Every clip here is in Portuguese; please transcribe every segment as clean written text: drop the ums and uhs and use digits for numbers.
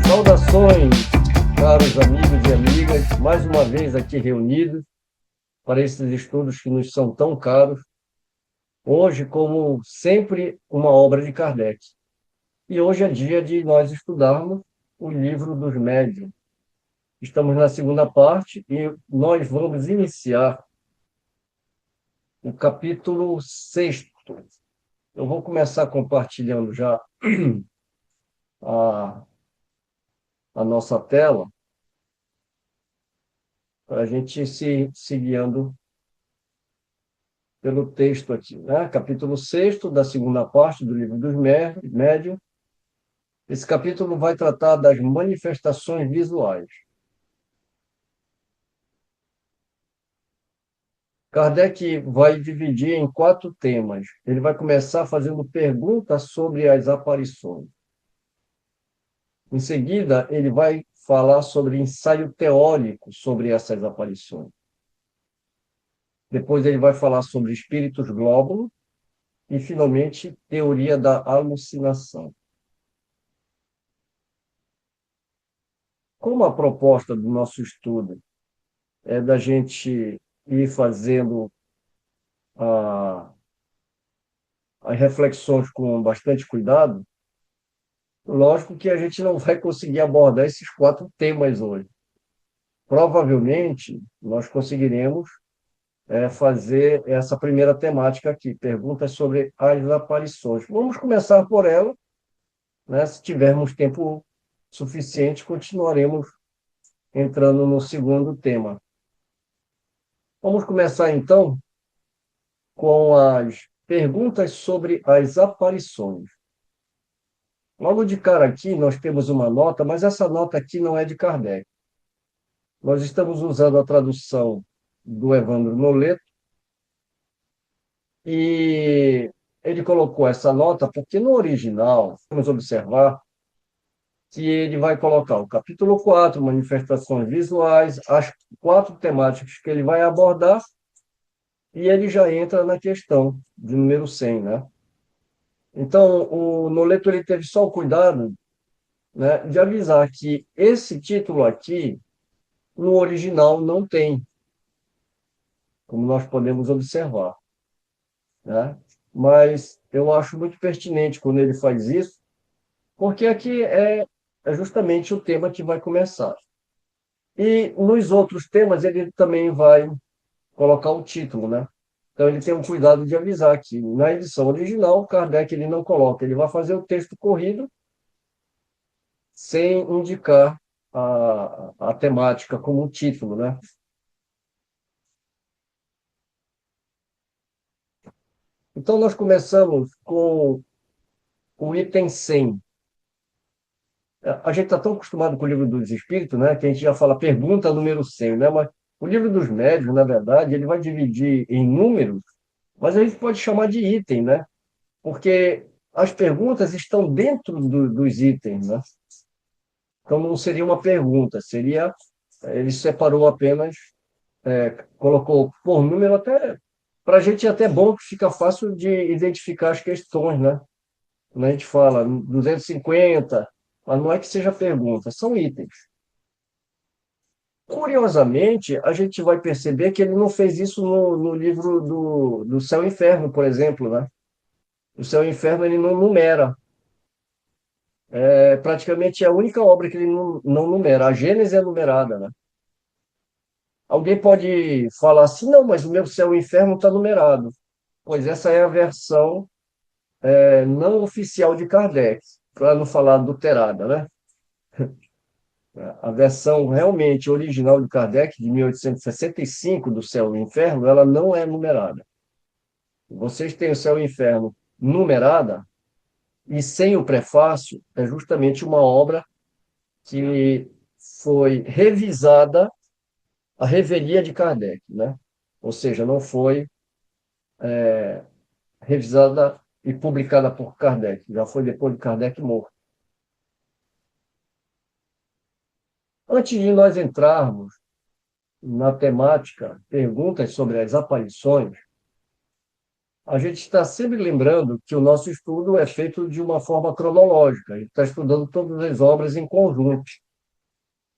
Saudações, caros amigos e amigas, mais uma vez aqui reunidos para esses estudos que nos são tão caros. Hoje, como sempre, uma obra de Kardec. E hoje é dia de nós estudarmos o Livro dos Médiuns. Estamos na segunda parte e nós vamos iniciar o capítulo sexto. Eu vou começar compartilhando já a, a nossa tela para a gente se guiando pelo texto aqui, né? Capítulo sexto da segunda parte do Livro dos Médiuns. Esse capítulo vai tratar das manifestações visuais. Kardec vai dividir em 4 temas. Ele vai começar fazendo perguntas sobre as aparições. Em seguida, ele vai falar sobre ensaio teórico sobre essas aparições. Depois ele vai falar sobre espíritos glóbulos e, finalmente, teoria da alucinação. Como a proposta do nosso estudo é da gente ir fazendo a, as reflexões com bastante cuidado, lógico que a gente não vai conseguir abordar esses 4 temas hoje. Provavelmente, nós conseguiremos fazer essa primeira temática aqui, perguntas sobre as aparições. Vamos começar por ela, né? Se tivermos tempo suficiente, continuaremos entrando no segundo tema. Vamos começar, então, com as perguntas sobre as aparições. Logo de cara aqui, nós temos uma nota, mas essa nota aqui não é de Kardec. Nós estamos usando a tradução do Evandro Noleto e ele colocou essa nota porque no original, vamos observar que ele vai colocar o capítulo 4, manifestações visuais, as 4 temáticas que ele vai abordar, e ele já entra na questão de número 100, né? Então, o Noleto ele teve só o cuidado, né, de avisar que esse título aqui, no original, não tem, como nós podemos observar, né? Mas eu acho muito pertinente quando ele faz isso, porque aqui é justamente o tema que vai começar. E nos outros temas ele também vai colocar o título, né? Então ele tem um cuidado de avisar que na edição original, Kardec ele não coloca, ele vai fazer o texto corrido sem indicar a temática como um título, né? Então nós começamos com o item 100. A gente está tão acostumado com o livro dos Espíritos, né, que a gente já fala pergunta número 100, né? Mas o livro dos Médiuns, na verdade, ele vai dividir em números, mas a gente pode chamar de item, né? Porque as perguntas estão dentro dos itens, né? Então não seria uma pergunta, seria ele separou apenas, colocou por número até para a gente é até bom que fica fácil de identificar as questões, né? Quando a gente fala 250, mas não é que seja pergunta, são itens. Curiosamente, a gente vai perceber que ele não fez isso no livro do Céu e Inferno, por exemplo, né? O Céu e Inferno ele não numera. É praticamente a única obra que ele não numera. A Gênese é numerada, né? Alguém pode falar assim, não, mas o meu Céu e Inferno está numerado. Pois essa é a versão não oficial de Kardec, para não falar adulterada, né? A versão realmente original de Kardec, de 1865, do Céu e Inferno, ela não é numerada. Vocês têm o Céu e Inferno numerada, e sem o prefácio, é justamente uma obra que foi revisada à revelia de Kardec, né? Ou seja, não foi revisada e publicada por Kardec, já foi depois de Kardec morto. Antes de nós entrarmos na temática perguntas sobre as aparições, a gente está sempre lembrando que o nosso estudo é feito de uma forma cronológica, a gente está estudando todas as obras em conjunto.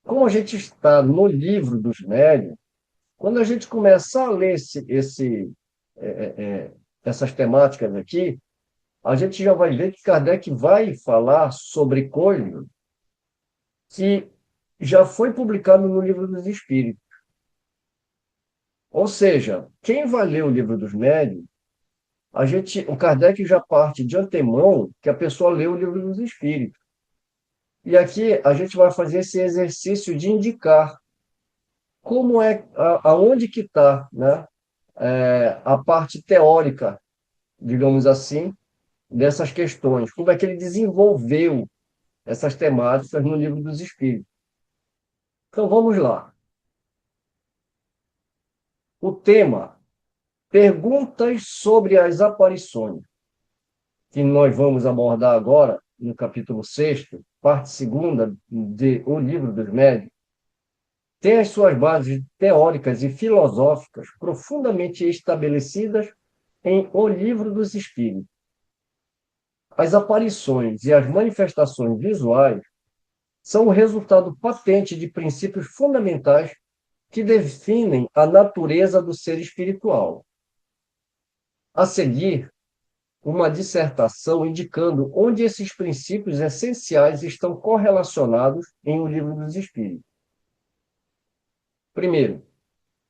Como a gente está no livro dos médiuns, quando a gente começar a ler é, é, é, essas temáticas aqui, a gente já vai ver que Kardec vai falar sobre coisas que já foi publicado no Livro dos Espíritos. Ou seja, quem vai ler o Livro dos Médiuns, o Kardec já parte de antemão que a pessoa lê o Livro dos Espíritos. E aqui a gente vai fazer esse exercício de indicar como é, aonde que está, né, a parte teórica, digamos assim, dessas questões, como é que ele desenvolveu essas temáticas no Livro dos Espíritos. Então vamos lá. O tema: perguntas sobre as aparições, que nós vamos abordar agora no capítulo 6º, parte segunda de O Livro dos Médiuns, tem as suas bases teóricas e filosóficas profundamente estabelecidas em O Livro dos Espíritos. As aparições e as manifestações visuais são o resultado patente de princípios fundamentais que definem a natureza do ser espiritual. A seguir, uma dissertação indicando onde esses princípios essenciais estão correlacionados em O Livro dos Espíritos. Primeiro,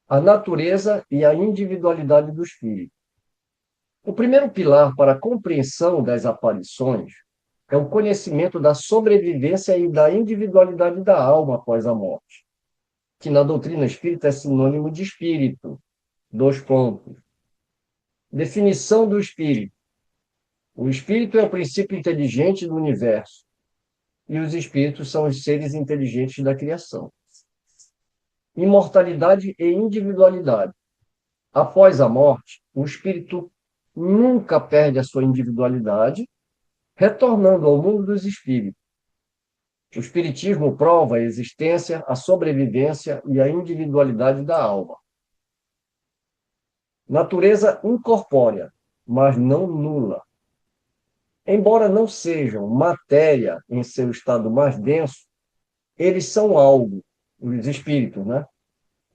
a natureza e a individualidade do espírito. O primeiro pilar para a compreensão das aparições é o conhecimento da sobrevivência e da individualidade da alma após a morte, que na doutrina espírita é sinônimo de espírito. Dois pontos. Definição do espírito. O espírito é o princípio inteligente do universo, e os espíritos são os seres inteligentes da criação. Imortalidade e individualidade. Após a morte, o espírito nunca perde a sua individualidade, retornando ao mundo dos espíritos. O espiritismo prova a existência, a sobrevivência e a individualidade da alma. Natureza incorpórea, mas não nula. Embora não sejam matéria em seu estado mais denso, eles são algo, os espíritos, né?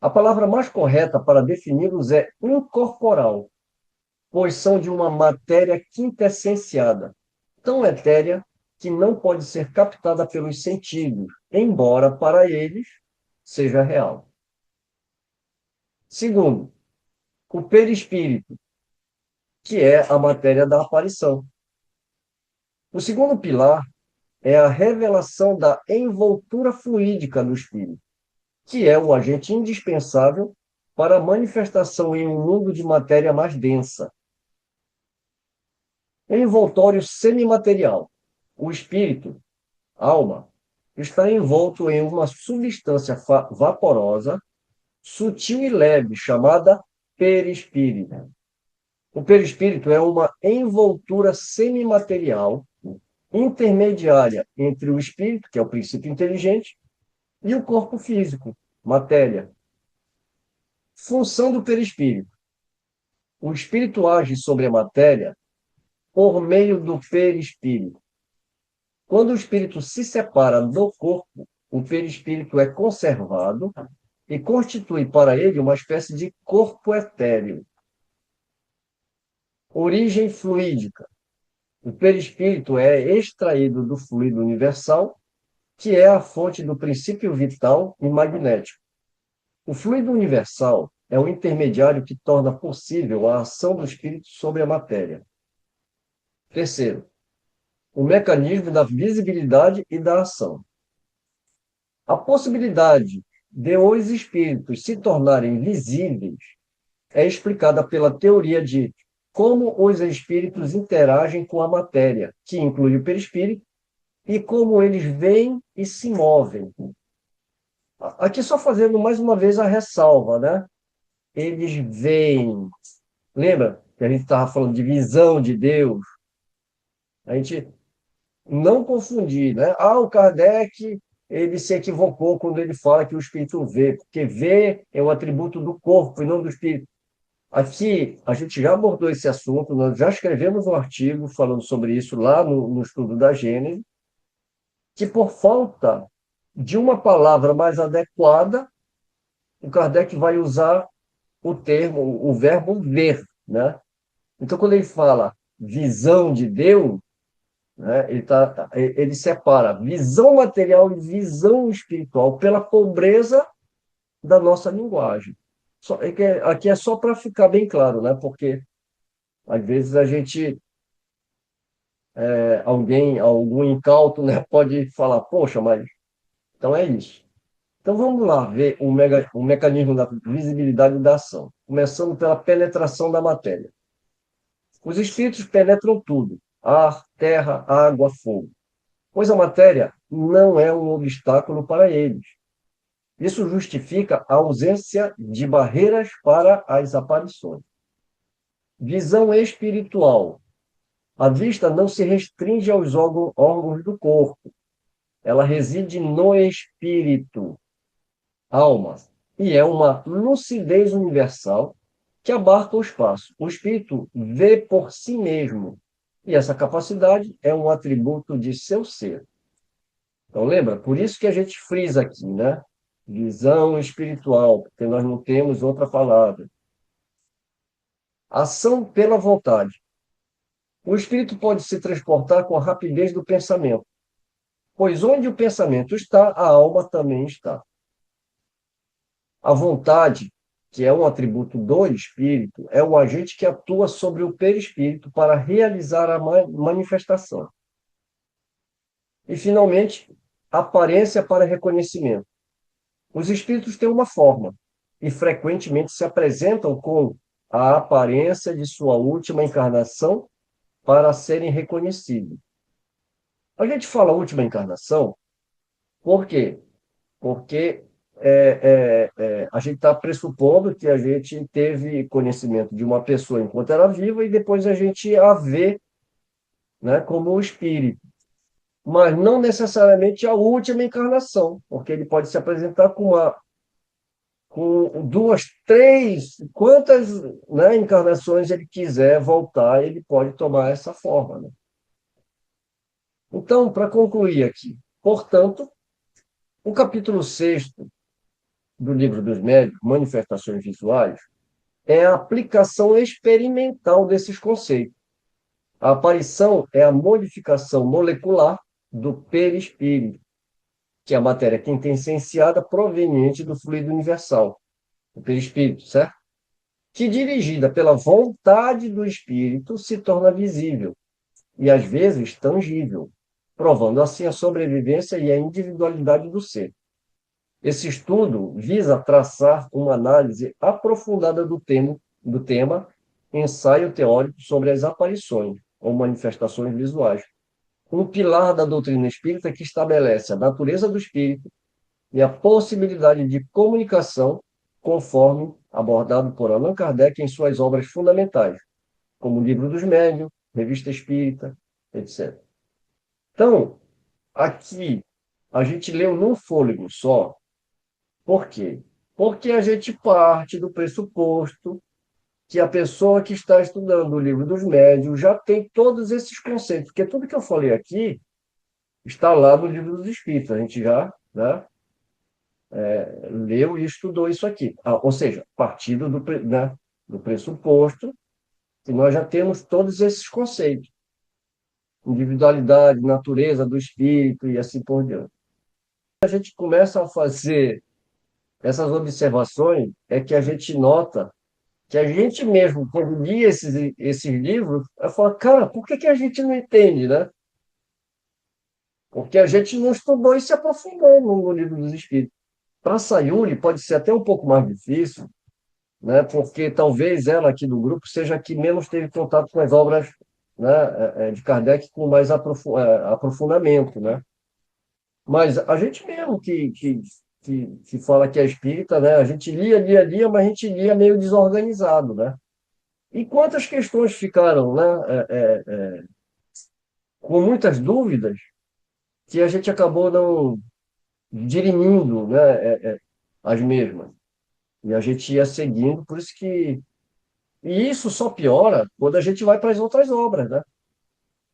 A palavra mais correta para defini-los é incorporal, pois são de uma matéria quintessenciada, tão etérea que não pode ser captada pelos sentidos, embora para eles seja real. Segundo, o perispírito, que é a matéria da aparição. O segundo pilar é a revelação da envoltura fluídica do espírito, que é o agente indispensável para a manifestação em um mundo de matéria mais densa. Envoltório semimaterial. O espírito, alma, está envolto em uma substância vaporosa, sutil e leve, chamada perispírito. O perispírito é uma envoltura semimaterial intermediária entre o espírito, que é o princípio inteligente, e o corpo físico, matéria. Função do perispírito. O espírito age sobre a matéria por meio do perispírito. Quando o espírito se separa do corpo, o perispírito é conservado e constitui para ele uma espécie de corpo etéreo. Origem fluídica. O perispírito é extraído do fluido universal, que é a fonte do princípio vital e magnético. O fluido universal é o intermediário que torna possível a ação do espírito sobre a matéria. Terceiro, o mecanismo da visibilidade e da ação. A possibilidade de os espíritos se tornarem visíveis é explicada pela teoria de como os espíritos interagem com a matéria, que inclui o perispírito, e como eles veem e se movem. Aqui só fazendo mais uma vez a ressalva, né? Eles veem. Lembra que a gente estava falando de visão de Deus? A gente não confundir, né? O Kardec, ele se equivocou quando ele fala que o espírito vê, porque vê é o atributo do corpo e não do espírito. Aqui, a gente já abordou esse assunto, nós já escrevemos um artigo falando sobre isso lá no estudo da Gênese, que por falta de uma palavra mais adequada, o Kardec vai usar o termo, o verbo ver, né? Então, quando ele fala visão de Deus, né, ele separa visão material e visão espiritual pela pobreza da nossa linguagem. Aqui é só para ficar bem claro, né? Porque às vezes a gente, algum incauto, né, pode falar, poxa, mas então é isso. Então vamos lá ver o mecanismo da visibilidade da ação, começando pela penetração da matéria. Os espíritos penetram tudo: ar, terra, água, fogo, pois a matéria não é um obstáculo para eles. Isso justifica a ausência de barreiras para as aparições. Visão espiritual. A vista não se restringe aos órgãos do corpo. Ela reside no espírito, alma, e é uma lucidez universal que abarca o espaço. O espírito vê por si mesmo, e essa capacidade é um atributo de seu ser. Então, lembra? Por isso que a gente frisa aqui, né? Visão espiritual, porque nós não temos outra palavra. Ação pela vontade. O espírito pode se transportar com a rapidez do pensamento, pois onde o pensamento está, a alma também está. A vontade, que é um atributo do espírito, é o agente que atua sobre o perispírito para realizar a manifestação. E, finalmente, aparência para reconhecimento. Os espíritos têm uma forma e frequentemente se apresentam com a aparência de sua última encarnação para serem reconhecidos. A gente fala última encarnação, por quê? Porque a gente está pressupondo que a gente teve conhecimento de uma pessoa enquanto era viva e depois a gente a vê, né, como o espírito. Mas não necessariamente a última encarnação, porque ele pode se apresentar com duas, três, quantas, né, encarnações ele quiser voltar, ele pode tomar essa forma, né? Então, para concluir aqui, portanto, o capítulo 6º do Livro dos Médiuns, Manifestações Visuais, é a aplicação experimental desses conceitos. A aparição é a modificação molecular do perispírito, que é a matéria quintessenciada proveniente do fluido universal, o perispírito, certo? Que, dirigida pela vontade do espírito, se torna visível e, às vezes, tangível, provando assim a sobrevivência e a individualidade do ser. Esse estudo visa traçar uma análise aprofundada do tema ensaio teórico sobre as aparições ou manifestações visuais, um pilar da doutrina espírita que estabelece a natureza do espírito e a possibilidade de comunicação, conforme abordado por Allan Kardec em suas obras fundamentais, como o Livro dos Médiuns, Revista Espírita, etc. Então, aqui, a gente leu num fôlego só. Por quê? Porque a gente parte do pressuposto que a pessoa que está estudando o Livro dos Médiuns já tem todos esses conceitos, porque tudo que eu falei aqui está lá no Livro dos Espíritos, a gente já, né, leu e estudou isso aqui. Ou seja, partindo né, do pressuposto que nós já temos todos esses conceitos. Individualidade, natureza do espírito e assim por diante. A gente começa a fazer essas observações, é que a gente nota que a gente mesmo, quando lia esses livros, fala, cara, por que a gente não entende, né? Porque a gente não estudou e se aprofundou no livro dos Espíritos. Para Sayuri pode ser até um pouco mais difícil, né? Porque talvez ela aqui do grupo seja a que menos teve contato com as obras, né, de Kardec com mais aprofundamento, né? Mas a gente mesmo que fala que é espírita, né? A gente lia, mas a gente lia meio desorganizado, né? E quantas questões ficaram, né, com muitas dúvidas que a gente acabou não dirimindo, né, as mesmas. E a gente ia seguindo, por isso que E isso só piora quando a gente vai para as outras obras, né?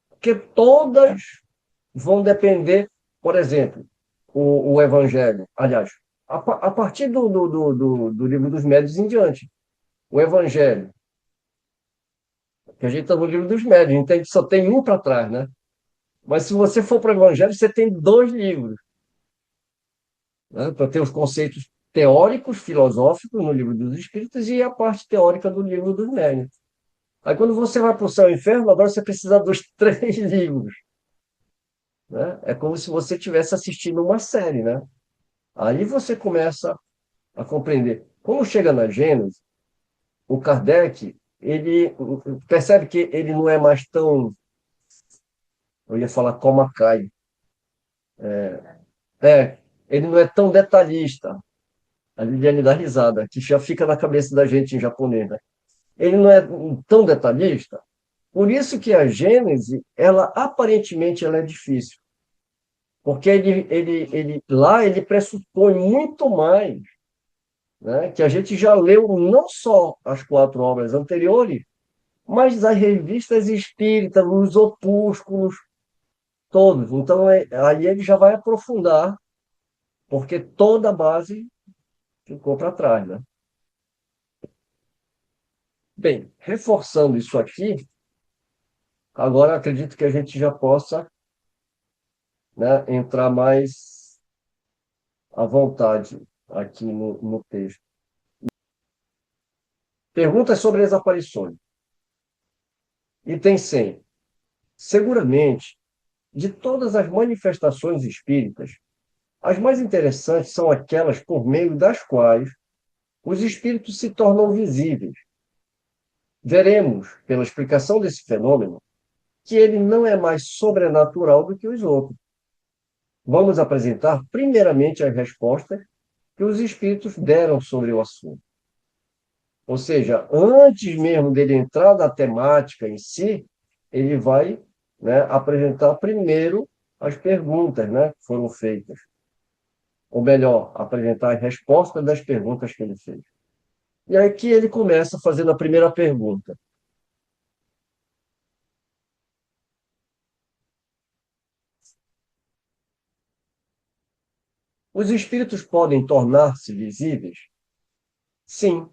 Porque todas vão depender, por exemplo, o Evangelho. Aliás, a partir do livro dos Médiuns em diante, o Evangelho, que a gente está no livro dos Médiuns, então só tem um para trás, né? Mas se você for para o Evangelho, você tem dois livros, né? Para ter os conceitos teóricos, filosóficos no livro dos Espíritos e a parte teórica do livro dos Médiuns. Aí quando você vai para o céu e o inferno, agora você precisa dos três livros, né? É como se você estivesse assistindo uma série, né? Aí você começa a compreender. Como chega na Gênesis, o Kardec, ele percebe que ele não é mais tão, eu ia falar como Kai, é, ele não é tão detalhista. A Liliane dá risada, que já fica na cabeça da gente em japonês, né? Ele não é tão detalhista, por isso que a Gênese, ela aparentemente ela é difícil, porque lá ele pressupõe muito mais, né? Que a gente já leu não só as quatro obras anteriores, mas as revistas espíritas, os opúsculos, todos. Então, aí ele já vai aprofundar, porque toda a base ficou para trás, né? Bem, reforçando isso aqui, agora acredito que a gente já possa, né, entrar mais à vontade aqui no texto. Perguntas sobre as aparições. Item 100. Seguramente, de todas as manifestações espíritas, as mais interessantes são aquelas por meio das quais os espíritos se tornam visíveis. Veremos, pela explicação desse fenômeno, que ele não é mais sobrenatural do que os outros. Vamos apresentar primeiramente as respostas que os espíritos deram sobre o assunto. Ou seja, antes mesmo dele entrar na temática em si, ele vai, né, apresentar primeiro as perguntas, né, que foram feitas. Ou melhor, apresentar as respostas das perguntas que ele fez. E aí que ele começa fazendo a primeira pergunta. Os espíritos podem tornar-se visíveis? Sim,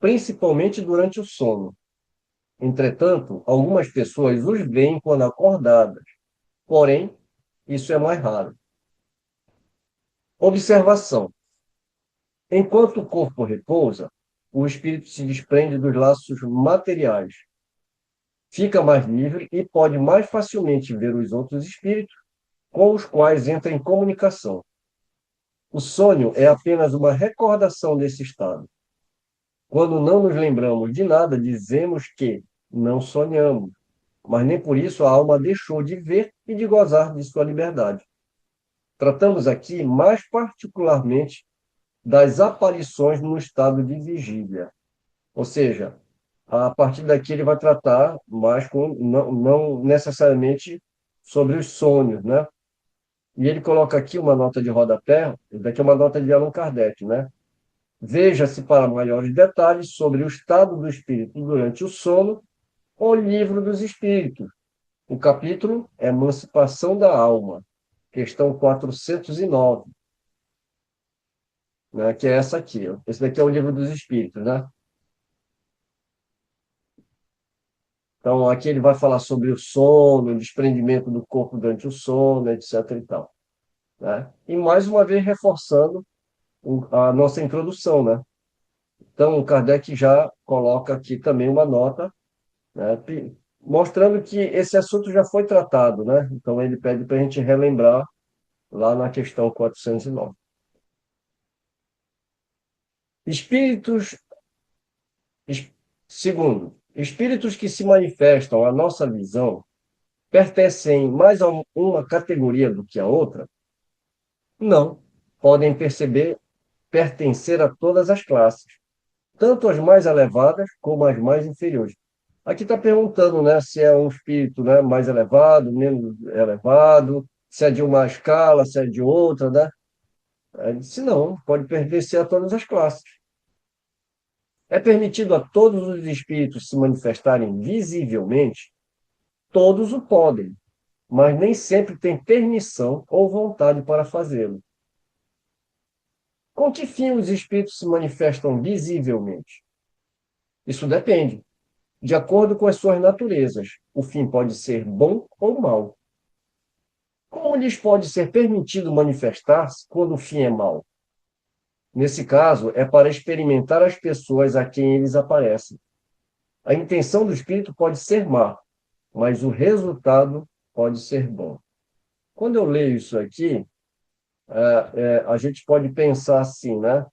principalmente durante o sono. Entretanto, algumas pessoas os veem quando acordadas. Porém, isso é mais raro. Observação. Enquanto o corpo repousa, o espírito se desprende dos laços materiais, fica mais livre e pode mais facilmente ver os outros espíritos com os quais entra em comunicação. O sonho é apenas uma recordação desse estado. Quando não nos lembramos de nada, dizemos que não sonhamos, mas nem por isso a alma deixou de ver e de gozar de sua liberdade. Tratamos aqui mais particularmente das aparições no estado de vigília. Ou seja, a partir daqui ele vai tratar mais com, não necessariamente sobre os sonhos, né? E ele coloca aqui uma nota de rodapé, isso daqui é uma nota de Allan Kardec, né? Veja-se para maiores detalhes sobre o estado do espírito durante o sono, o livro dos espíritos. O capítulo Emancipação da Alma, questão 409, né? Que é essa aqui. Ó. Esse daqui é o livro dos espíritos, né? Então, aqui ele vai falar sobre o sono, o desprendimento do corpo durante o sono, etc. e tal, né? E mais uma vez reforçando a nossa introdução, né? Então, o Kardec já coloca aqui também uma nota, né, mostrando que esse assunto já foi tratado, né? Então, ele pede para a gente relembrar lá na questão 409. Espíritos, es- segundo, espíritos que se manifestam à nossa visão pertencem mais a uma categoria do que a outra? Não. Podem pertencer a todas as classes, tanto as mais elevadas como as mais inferiores. Aqui está perguntando, né, se é um espírito, né, mais elevado, menos elevado, se é de uma escala, se é de outra, né? Ele disse, não, pode pertencer a todas as classes. É permitido a todos os espíritos se manifestarem visivelmente? Todos o podem, mas nem sempre têm permissão ou vontade para fazê-lo. Com que fim os espíritos se manifestam visivelmente? Isso depende. De acordo com as suas naturezas, o fim pode ser bom ou mau. Como lhes pode ser permitido manifestar-se quando o fim é mau? Nesse caso, é para experimentar as pessoas a quem eles aparecem. A intenção do espírito pode ser má, mas o resultado pode ser bom. Quando eu leio isso aqui, a gente pode pensar assim, né?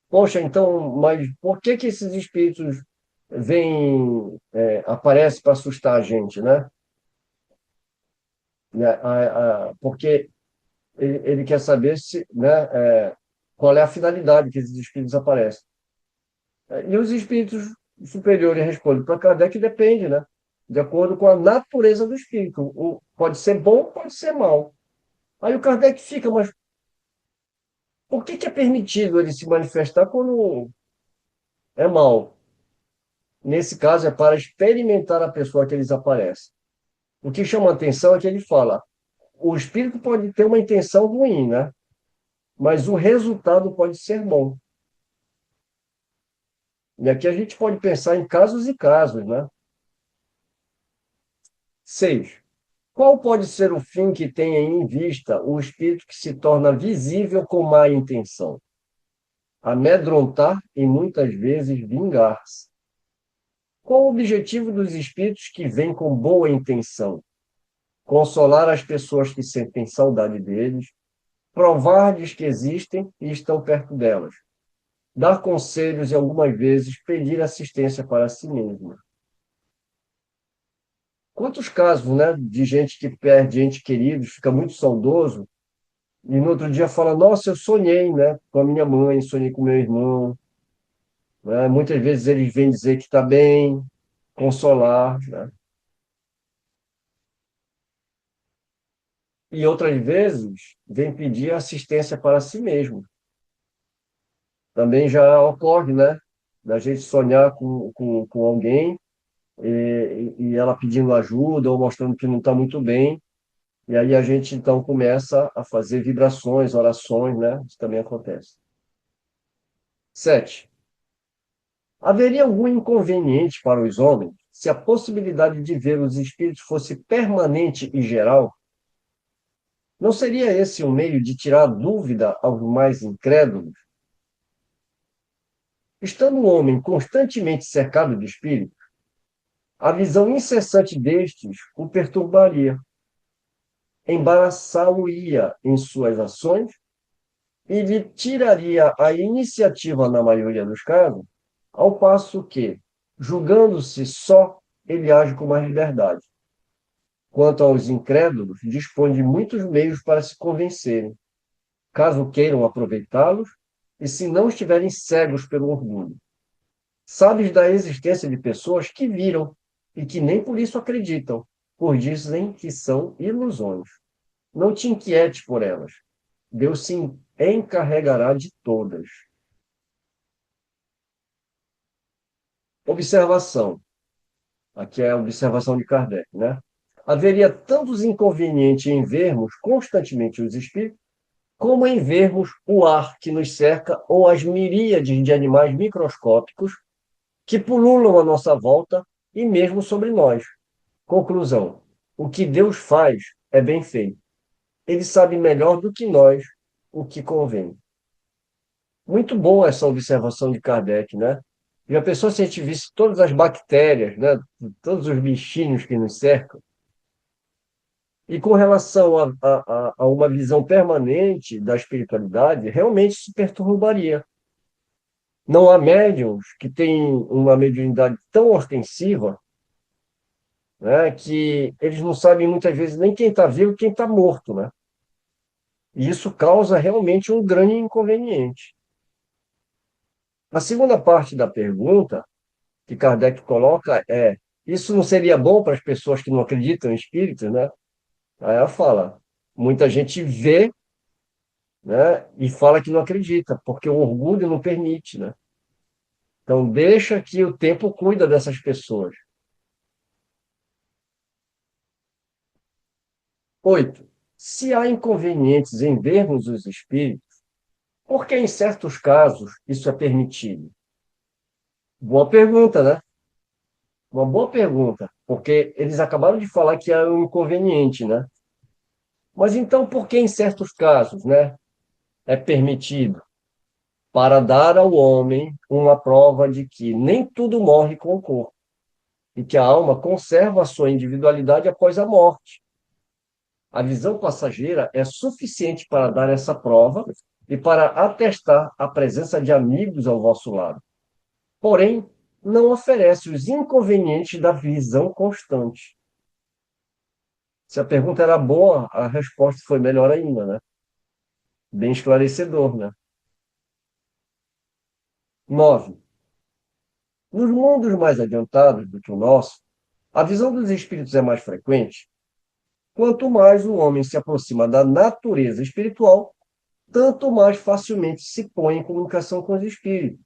Poxa, então, mas por que que esses espíritos vêm, aparecem para assustar a gente, né? Porque ele quer saber se, né, qual é a finalidade que esses espíritos aparecem. E os espíritos superiores respondem para Kardec depende, né? De acordo com a natureza do espírito. Pode ser bom, pode ser mal. Aí o Kardec fica, mas por que que é permitido ele se manifestar quando é mal? Nesse caso, é para experimentar a pessoa que eles aparecem. O que chama a atenção é que ele fala, o espírito pode ter uma intenção ruim, né? Mas o resultado pode ser bom. E aqui a gente pode pensar em casos e casos, né? 6. Qual pode ser o fim que tenha em vista o espírito que se torna visível com má intenção? Amedrontar e muitas vezes vingar-se. Qual o objetivo dos espíritos que vêm com boa intenção? Consolar as pessoas que sentem saudade deles, provar-lhes que existem e estão perto delas, dar conselhos e algumas vezes pedir assistência para si mesma. Quantos casos, né, de gente que perde ente querido, fica muito saudoso, e no outro dia fala, nossa, eu sonhei, né, com a minha mãe, sonhei com meu irmão, né? Muitas vezes eles vêm dizer que está bem, consolar, né? E outras vezes vêm pedir assistência para si mesmo. Também já ocorre, né, da gente sonhar com alguém e ela pedindo ajuda ou mostrando que não está muito bem, e aí a gente então começa a fazer vibrações, orações, né? Isso também acontece. 7. Haveria algum inconveniente para os homens se a possibilidade de ver os espíritos fosse permanente e geral? Não seria esse um meio de tirar dúvida aos mais incrédulos? Estando o homem constantemente cercado de espíritos, a visão incessante destes o perturbaria, embaraçá-lo-ia em suas ações e lhe tiraria a iniciativa na maioria dos casos, ao passo que, julgando-se só, ele age com mais liberdade. Quanto aos incrédulos, dispõe de muitos meios para se convencerem, caso queiram aproveitá-los, e se não estiverem cegos pelo orgulho. Sabes da existência de pessoas que viram e que nem por isso acreditam, pois dizem que são ilusões. Não te inquiete por elas. Deus se encarregará de todas. Observação. Aqui é a observação de Kardec, né? Haveria tantos inconvenientes em vermos constantemente os espíritos, como em vermos o ar que nos cerca ou as miríades de animais microscópicos que pululam à nossa volta e mesmo sobre nós. Conclusão: o que Deus faz é bem feito. Ele sabe melhor do que nós o que convém. Muito bom essa observação de Kardec, né? E a pessoa, se a gente visse todas as bactérias, né? Todos os bichinhos que nos cercam, e com relação a uma visão permanente da espiritualidade, realmente se perturbaria. Não há médiums que têm uma mediunidade tão ostensiva, né, que eles não sabem muitas vezes nem quem está vivo e quem está morto, né? E isso causa realmente um grande inconveniente. A segunda parte da pergunta que Kardec coloca é: isso não seria bom para as pessoas que não acreditam em espíritos, né? Aí ela fala: muita gente vê, né, e fala que não acredita, porque o orgulho não permite, né? Então, deixa que o tempo cuida dessas pessoas. 8. Se há inconvenientes em vermos os espíritos, por que em certos casos isso é permitido? Boa pergunta, né? Uma boa pergunta, porque eles acabaram de falar que é um inconveniente, né? Mas então, por que em certos casos, né, é permitido? Para dar ao homem uma prova de que nem tudo morre com o corpo e que a alma conserva a sua individualidade após a morte. A visão passageira é suficiente para dar essa prova e para atestar a presença de amigos ao vosso lado. Porém, não oferece os inconvenientes da visão constante. Se a pergunta era boa, a resposta foi melhor ainda, né? Bem esclarecedor, né? 9. Nos mundos mais adiantados do que o nosso, a visão dos espíritos é mais frequente. Quanto mais o homem se aproxima da natureza espiritual, tanto mais facilmente se põe em comunicação com os espíritos.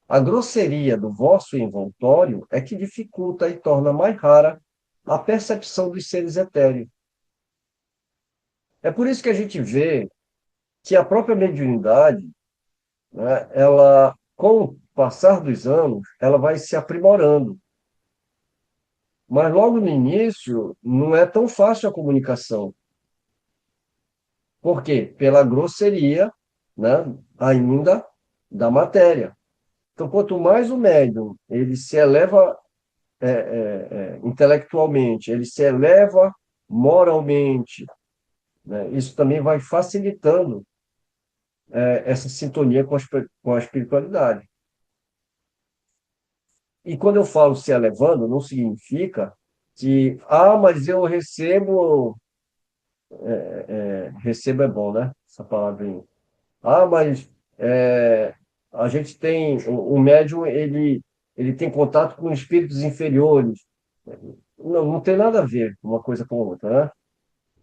A grosseria do vosso envoltório é que dificulta e torna mais rara a percepção dos seres etéreos. É por isso que a gente vê que a própria mediunidade, né, ela, com o passar dos anos, ela vai se aprimorando. Mas logo no início, não é tão fácil a comunicação. Por quê? Pela grosseria, né, ainda da matéria. Então, quanto mais o médium ele se eleva intelectualmente, ele se eleva moralmente, né, isso também vai facilitando essa sintonia com a espiritualidade. E quando eu falo se elevando, não significa que, mas eu recebo, recebo é bom, né? Essa palavrinha. Mas é, a gente tem, o médium, ele tem contato com espíritos inferiores. Não, não tem nada a ver uma coisa com a outra, né?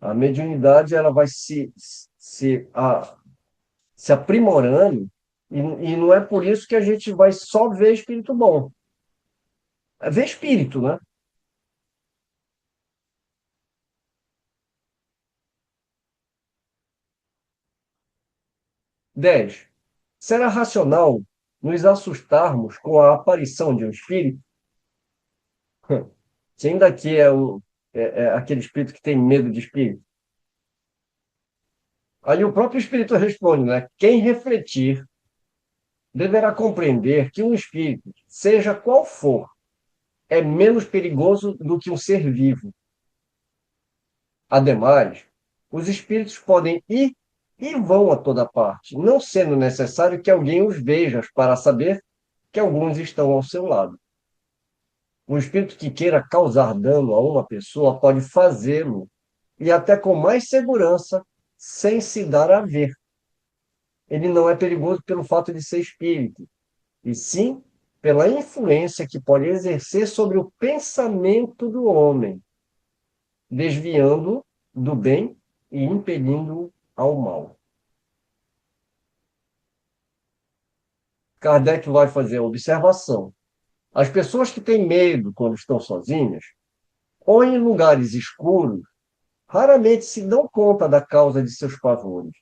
A mediunidade, ela vai se aprimorando e não é por isso que a gente vai só ver espírito bom. É ver espírito, né? 10. Será racional nos assustarmos com a aparição de um espírito? Se ainda que é aquele espírito que tem medo de espírito. Aí o próprio espírito responde, né? Quem refletir deverá compreender que um espírito, seja qual for, é menos perigoso do que um ser vivo. Ademais, os espíritos podem ir e vão a toda parte, não sendo necessário que alguém os veja para saber que alguns estão ao seu lado. Um espírito que queira causar dano a uma pessoa pode fazê-lo, e até com mais segurança, sem se dar a ver. Ele não é perigoso pelo fato de ser espírito, e sim pela influência que pode exercer sobre o pensamento do homem, desviando do bem e impelindo ao mal. Kardec vai fazer a observação. As pessoas que têm medo quando estão sozinhas, ou em lugares escuros, raramente se dão conta da causa de seus pavores.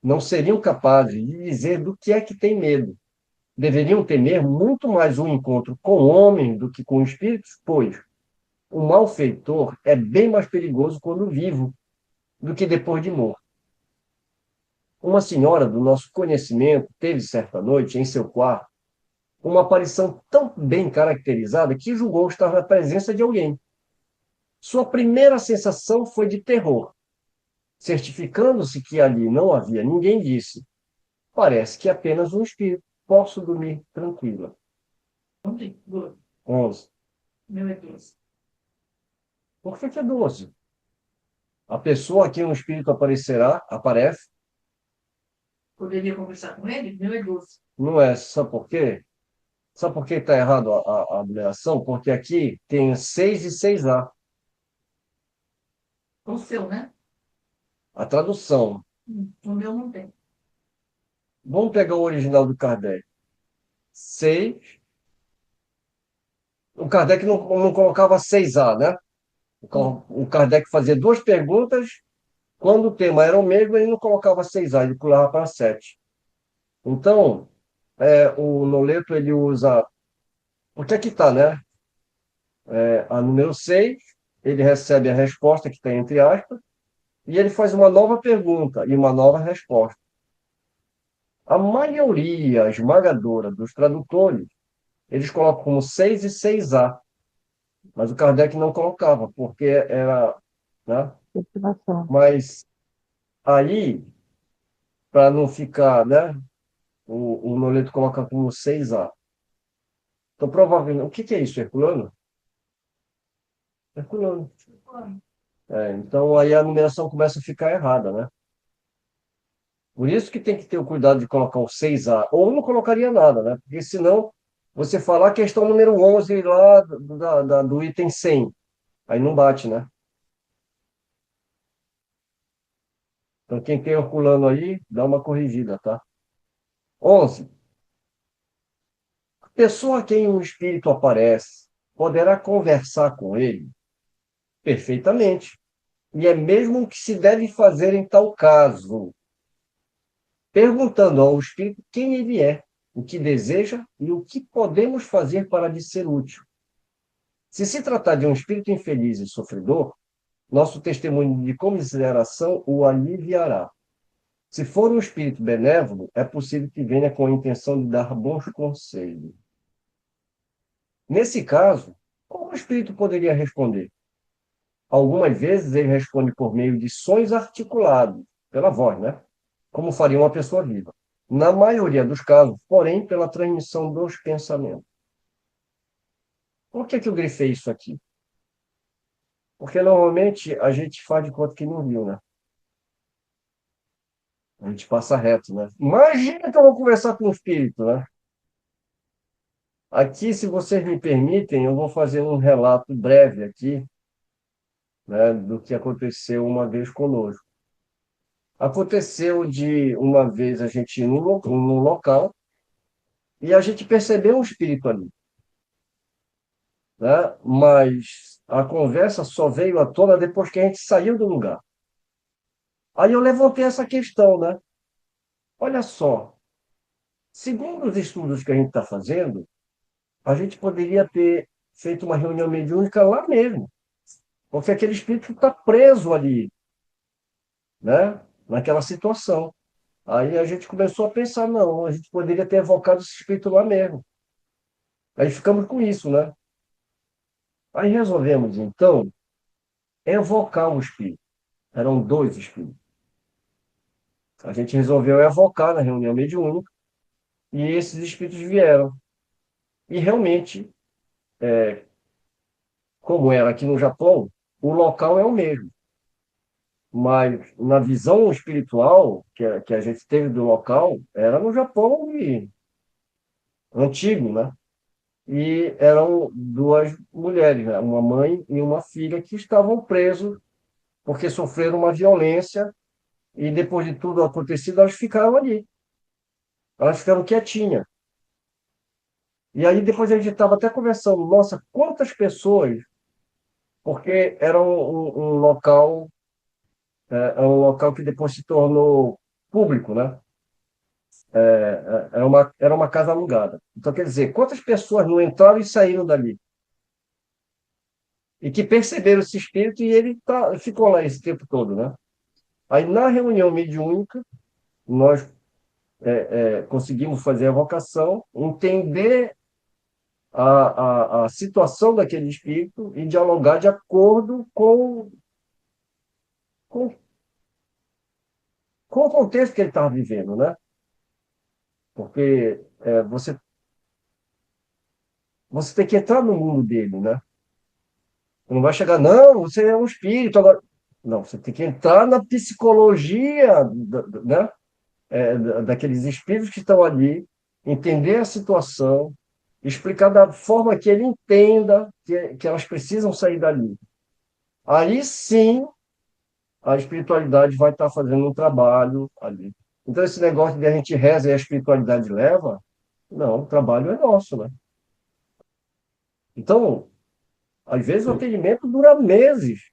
Não seriam capazes de dizer do que é que têm medo. Deveriam temer muito mais um encontro com homens do que com espíritos, pois o malfeitor é bem mais perigoso quando vivo do que depois de morto. Uma senhora do nosso conhecimento teve certa noite em seu quarto uma aparição tão bem caracterizada que julgou estar na presença de alguém. Sua primeira sensação foi de terror. Certificando-se que ali não havia ninguém, disse: parece que é apenas um espírito. Posso dormir tranquila. 11. Meu é 12. Por que é 12? A pessoa a quem um espírito aparece. Poderia conversar com ele? Meu é 12. Não é. Sabe por quê? Sabe por que está errado a numeração? Porque aqui tem 6 e 6A. O seu, né? A tradução. O meu não tem. Vamos pegar o original do Kardec. 6. O Kardec não colocava 6A, né? O Kardec fazia duas perguntas. Quando o tema era o mesmo, ele não colocava 6A, ele pulava para 7. Então, o Noleto ele usa. O que é que está, né? A número 6, ele recebe a resposta que está entre aspas, e ele faz uma nova pergunta e uma nova resposta. A maioria esmagadora dos tradutores, eles colocam como 6 e 6A, mas o Kardec não colocava, porque era, né? Continuação. Mas aí, para não ficar, né? O Noleto coloca como 6A. Então, provavelmente, o que que é isso, Herculano? Herculano. Então, aí a numeração começa a ficar errada, né? Por isso que tem que ter o cuidado de colocar o 6A, ou não colocaria nada, né? Porque senão você falar a questão número 11 lá do item 100, aí não bate, né? Então, quem tem Herculano aí, dá uma corrigida, tá? 11. A pessoa a quem um espírito aparece poderá conversar com ele perfeitamente. E é mesmo o que se deve fazer em tal caso, perguntando ao espírito quem ele é, o que deseja e o que podemos fazer para lhe ser útil. Se tratar de um espírito infeliz e sofredor, nosso testemunho de comiseração o aliviará. Se for um espírito benévolo, é possível que venha com a intenção de dar bons conselhos. Nesse caso, como o espírito poderia responder? Algumas vezes ele responde por meio de sons articulados, pela voz, né? Como faria uma pessoa viva. Na maioria dos casos, porém, pela transmissão dos pensamentos. Por que eu grifei isso aqui? Porque normalmente a gente faz de conta que não viu, né? A gente passa reto, né? Imagina que eu vou conversar com o espírito, né? Aqui, se vocês me permitem, eu vou fazer um relato breve aqui, né, do que aconteceu uma vez conosco. Aconteceu de uma vez a gente ir num local e a gente percebeu um espírito ali, né? Mas a conversa só veio à tona depois que a gente saiu do lugar. Aí eu levantei essa questão, né? Olha só, segundo os estudos que a gente está fazendo, a gente poderia ter feito uma reunião mediúnica lá mesmo, porque aquele espírito está preso ali, né? Naquela situação. Aí a gente começou a pensar, não, a gente poderia ter evocado esse espírito lá mesmo. Aí ficamos com isso, né? Aí resolvemos, então, evocar um espírito. Eram dois espíritos. A gente resolveu evocar na reunião mediúnica e esses espíritos vieram. E realmente, como era aqui no Japão, o local é o mesmo. Mas na visão espiritual que a gente teve do local, era no Japão antigo, né? E eram duas mulheres, né? Uma mãe e uma filha que estavam presos porque sofreram uma violência e depois de tudo acontecido, elas ficaram ali. Elas ficaram quietinhas. E aí depois a gente estava até conversando, nossa, quantas pessoas, porque era um local que depois se tornou público, né? Era uma casa alugada. Então, quer dizer, quantas pessoas não entraram e saíram dali? E que perceberam esse espírito e ele ficou lá esse tempo todo, né? Aí, na reunião mediúnica, nós conseguimos fazer a vocação, entender a situação daquele espírito e dialogar de acordo com, com o contexto que ele estava vivendo, né? Porque você tem que entrar no mundo dele, né? Você não vai chegar, não, você é um espírito agora. Não, você tem que entrar na psicologia, né? Daqueles espíritos que estão ali, entender a situação, explicar da forma que ele entenda que elas precisam sair dali. Aí sim a espiritualidade vai estar fazendo um trabalho ali. Então, esse negócio de a gente reza e a espiritualidade leva, Não, o trabalho é nosso, né? Então, às vezes o atendimento dura meses.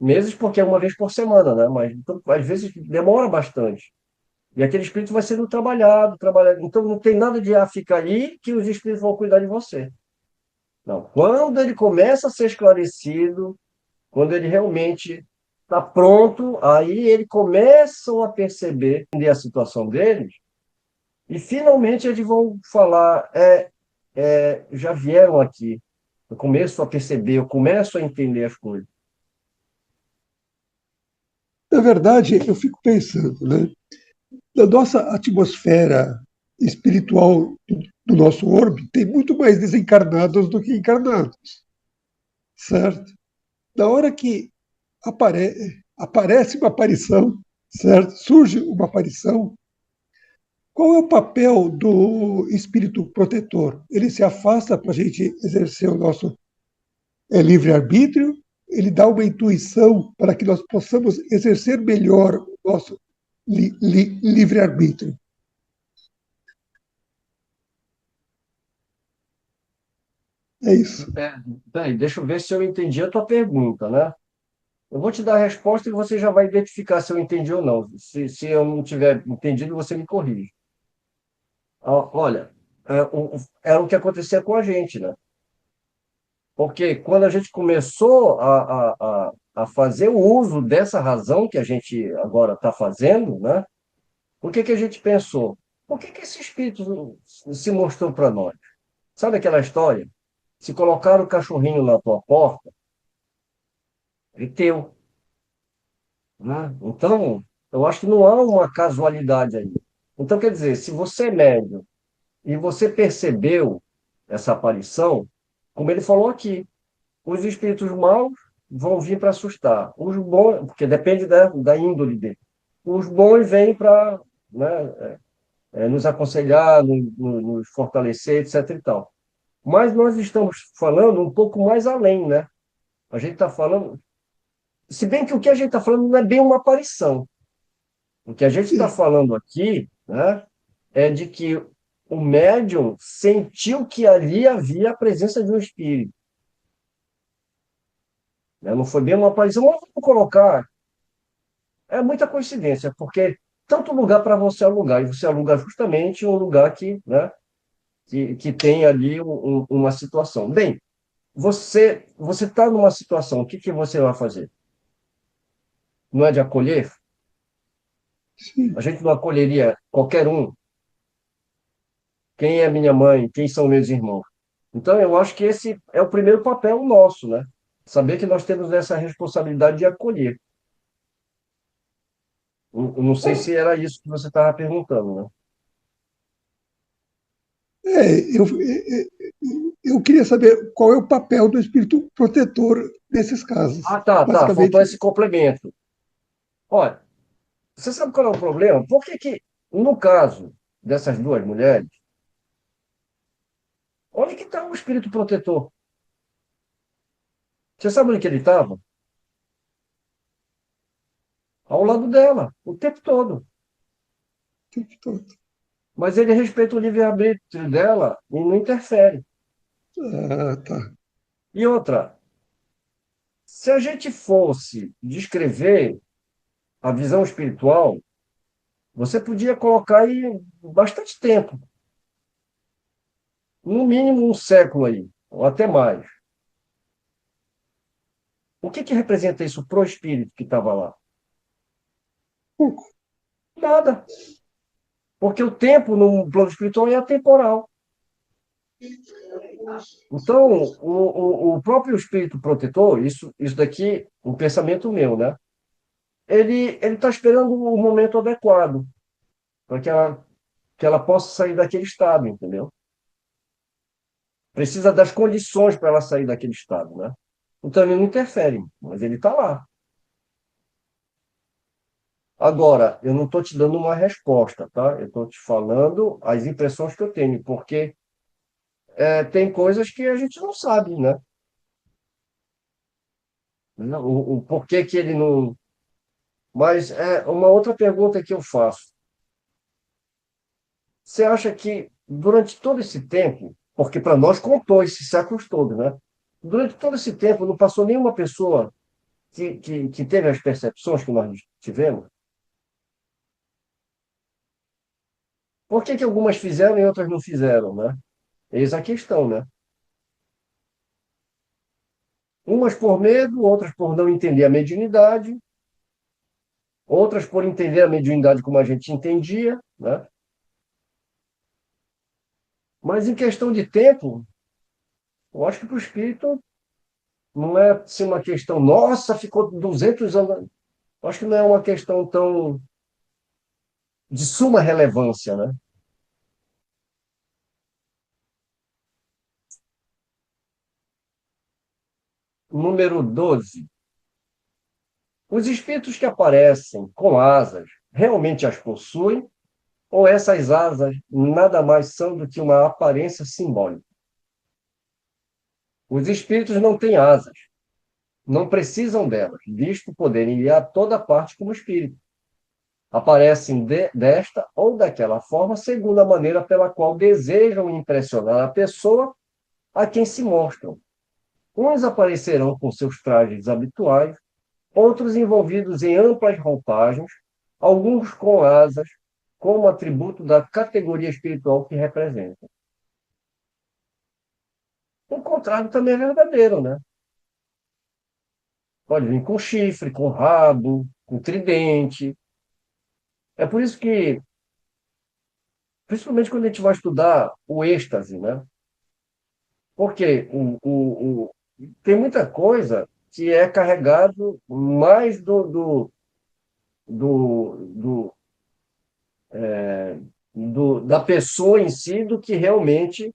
Meses porque é uma vez por semana, né? Mas então, às vezes demora bastante. E aquele espírito vai sendo trabalhado, trabalhado. Então não tem nada de ficar aí que os espíritos vão cuidar de você. Não. Quando ele começa a ser esclarecido, quando ele realmente está pronto, aí ele começam a perceber a situação deles e finalmente eles vão falar, já vieram aqui. Eu começo a perceber, eu começo a entender as coisas. Na verdade, eu fico pensando, né? Na nossa atmosfera espiritual do nosso orbe, tem muito mais desencarnados do que encarnados, certo? Na hora que aparece uma aparição, certo? Surge uma aparição, qual é o papel do espírito protetor? Ele se afasta para a gente exercer o nosso livre-arbítrio, ele dá uma intuição para que nós possamos exercer melhor o nosso livre-arbítrio. É isso. Peraí, deixa eu ver se eu entendi a tua pergunta, né? Eu vou te dar a resposta e você já vai identificar se eu entendi ou não. Se eu não tiver entendido, você me corrige. Olha, era o que acontecia com a gente, né? Porque quando a gente começou a fazer o uso dessa razão que a gente agora está fazendo, né? O que que a gente pensou? Por que que esse espírito se mostrou para nós? Sabe aquela história? Se colocar o cachorrinho na tua porta, é teu, né? Então, eu acho que não há uma casualidade aí. Então, quer dizer, se você é médium e você percebeu essa aparição, como ele falou aqui, os espíritos maus vão vir para assustar. Os bons, porque depende da índole dele. Os bons vêm para, né, nos aconselhar, nos fortalecer, etc. e tal. Mas nós estamos falando um pouco mais além, né? A gente está falando, se bem que o que a gente está falando não é bem uma aparição. O que a gente está Sim, falando aqui, né, é de que o médium sentiu que ali havia a presença de um espírito, né? Não foi bem uma aparição, mas vamos colocar. É muita coincidência, porque tanto lugar para você alugar, e você aluga justamente um lugar que tem ali uma situação. Bem, você está numa situação, o que que você vai fazer? Não é de acolher? A sim. gente não acolheria qualquer um. Quem é minha mãe? Quem são meus irmãos? Então, eu acho que esse é o primeiro papel nosso, né? Saber que nós temos essa responsabilidade de acolher. Eu não sei se era isso que você estava perguntando, né? Eu queria saber qual é o papel do espírito protetor nesses casos. Ah, tá. Faltou Basicamente, esse complemento. Olha, você sabe qual é o problema? Por que que, no caso dessas duas mulheres, onde que está o espírito protetor? Você sabe onde que ele estava? Ao lado dela, o tempo todo. o tempo todo. Mas ele respeita o livre-arbítrio dela e não interfere. Ah, tá. E outra, se a gente fosse descrever a visão espiritual, você podia colocar aí bastante tempo, no mínimo um século aí, ou até mais. O que que representa isso pro espírito que estava lá? Pouco. Nada, porque o tempo no plano espiritual é atemporal. Então, o próprio espírito protetor, isso daqui, um pensamento meu, né? Ele está esperando o momento adequado para que ela possa sair daquele estado, entendeu? Precisa das condições para ela sair daquele estado, né? Então ele não interfere, mas ele está lá. Agora, eu não estou te dando uma resposta, tá? Eu estou te falando as impressões que eu tenho, porque tem coisas que a gente não sabe, né? O porquê que ele não. Mas é uma outra pergunta que eu faço. Você acha que durante todo esse tempo, porque para nós contou esses séculos todos, né? Durante todo esse tempo não passou nenhuma pessoa que teve as percepções que nós tivemos? Por que que algumas fizeram e outras não fizeram, né? Eis a questão, né? Umas por medo, outras por não entender a mediunidade, outras por entender a mediunidade como a gente entendia, né? Mas em questão de tempo, eu acho que para o espírito não é assim, uma questão, nossa, ficou 200 anos. Eu acho que não é uma questão tão de suma relevância, né? Número 12. Os espíritos que aparecem com asas realmente as possuem, ou essas asas nada mais são do que uma aparência simbólica? Os espíritos não têm asas, não precisam delas, visto poderem ir a toda parte como espírito. Aparecem desta ou daquela forma, segundo a maneira pela qual desejam impressionar a pessoa a quem se mostram. Uns aparecerão com seus trajes habituais, outros envolvidos em amplas roupagens, alguns com asas, como atributo da categoria espiritual que representam. O contrário também é verdadeiro, né? Pode vir com chifre, com rabo, com tridente. É por isso que, principalmente quando a gente vai estudar o êxtase, né? Porque tem muita coisa que é carregado mais do, da pessoa em si do que realmente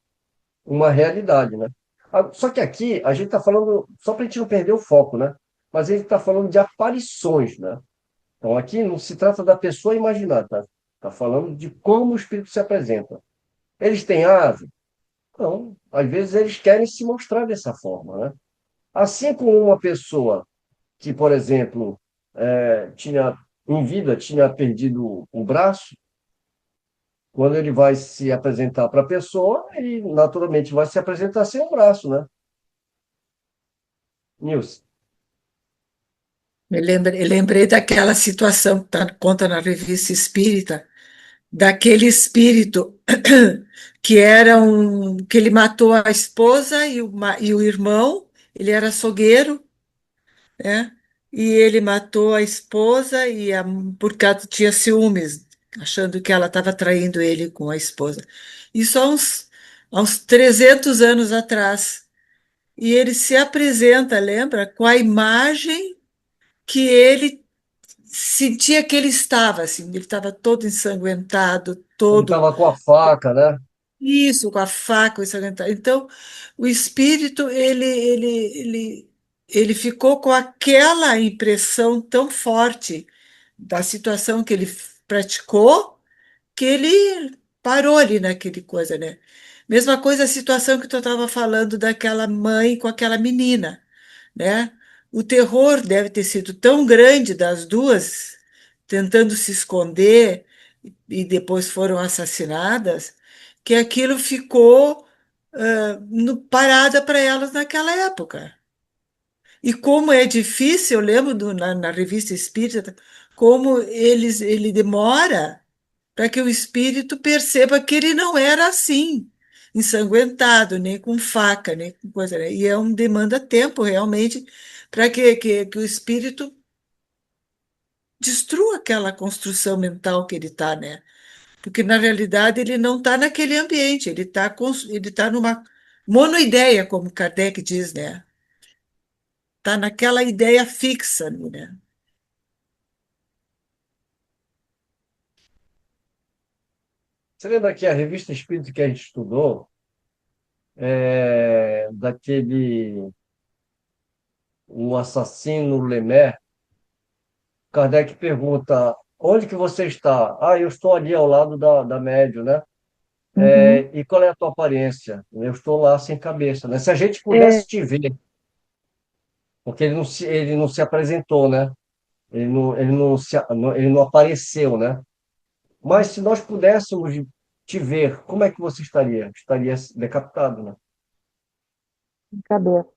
uma realidade, né? Só que aqui a gente está falando, só para a gente não perder o foco, né? Mas a gente está falando de aparições, né? Então aqui não se trata da pessoa imaginar, tá? Está falando de como o espírito se apresenta. Eles têm asa? Não. Às vezes eles querem se mostrar dessa forma, né? Assim como uma pessoa que, por exemplo, tinha em vida tinha perdido um braço, quando ele vai se apresentar para a pessoa, ele naturalmente vai se apresentar sem o braço, né? Nilson. Eu lembrei daquela situação que conta na Revista Espírita, daquele espírito que ele matou a esposa e o irmão, ele era açougueiro, né? E ele matou a esposa por causa tinha ciúmes, achando que ela estava traindo ele com a esposa. Isso há uns 300 anos atrás. E ele se apresenta, lembra, com a imagem que ele sentia que ele estava, assim, ele estava todo ensanguentado, Ele todo estava com a faca, né? isso, com a faca ensanguentado. Então, o espírito, ele ficou com aquela impressão tão forte da situação que ele praticou, que ele parou ali naquele coisa, né? Mesma coisa a situação que tu estava falando daquela mãe com aquela menina, né? O terror deve ter sido tão grande das duas, tentando se esconder e depois foram assassinadas, que aquilo ficou parada para elas naquela época. E como é difícil, eu lembro na Revista Espírita, como ele demora para que o espírito perceba que ele não era assim, ensanguentado, nem com faca, nem com coisa, né? E demanda tempo realmente para que o espírito destrua aquela construção mental que ele está, né? Porque na realidade ele não está naquele ambiente, ele tá numa monoideia, como Kardec diz, né? Está naquela ideia fixa ali, né? Você lembra que a revista Espírito que a gente estudou, daquele o assassino Lemé, Kardec pergunta, onde que você está? Ah, eu estou ali ao lado da médium, né? Uhum. E qual é a tua aparência? Eu estou lá sem cabeça, né? Se a gente É, pudesse te ver, porque ele não se apresentou, né? Ele não apareceu, né? Mas se nós pudéssemos te ver, como é que você estaria? Estaria decapitado, né? Cabeça.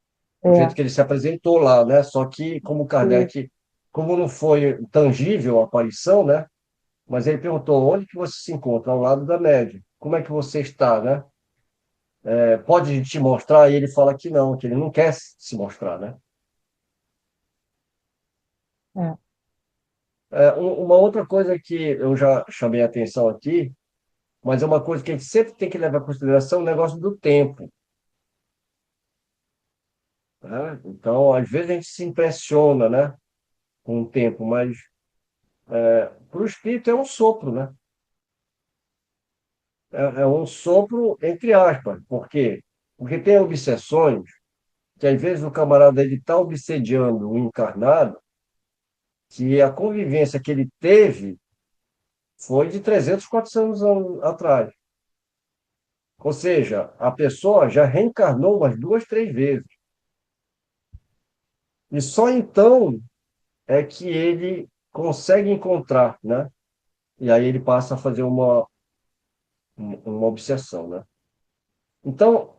Do jeito É, que ele se apresentou lá, né? Só que, como isso. Kardec, como não foi tangível a aparição, né? Mas ele perguntou, onde que você se encontra? Ao lado da média. Como é que você está, né? Pode te mostrar? E ele fala que não, que ele não quer se mostrar, né? É. Uma outra coisa que eu já chamei a atenção aqui, mas é uma coisa que a gente sempre tem que levar em consideração, o negócio do tempo, né? Então, às vezes a gente se impressiona, né, com o tempo, mas para o espírito é um sopro, né? É um sopro entre aspas. Por quê? Porque tem obsessões que às vezes o camarada ele está obsediando o encarnado, que a convivência que ele teve foi de 300, 400 anos atrás. Ou seja, a pessoa já reencarnou umas duas, três vezes. E só então é que ele consegue encontrar, né? E aí ele passa a fazer uma obsessão, né? Então,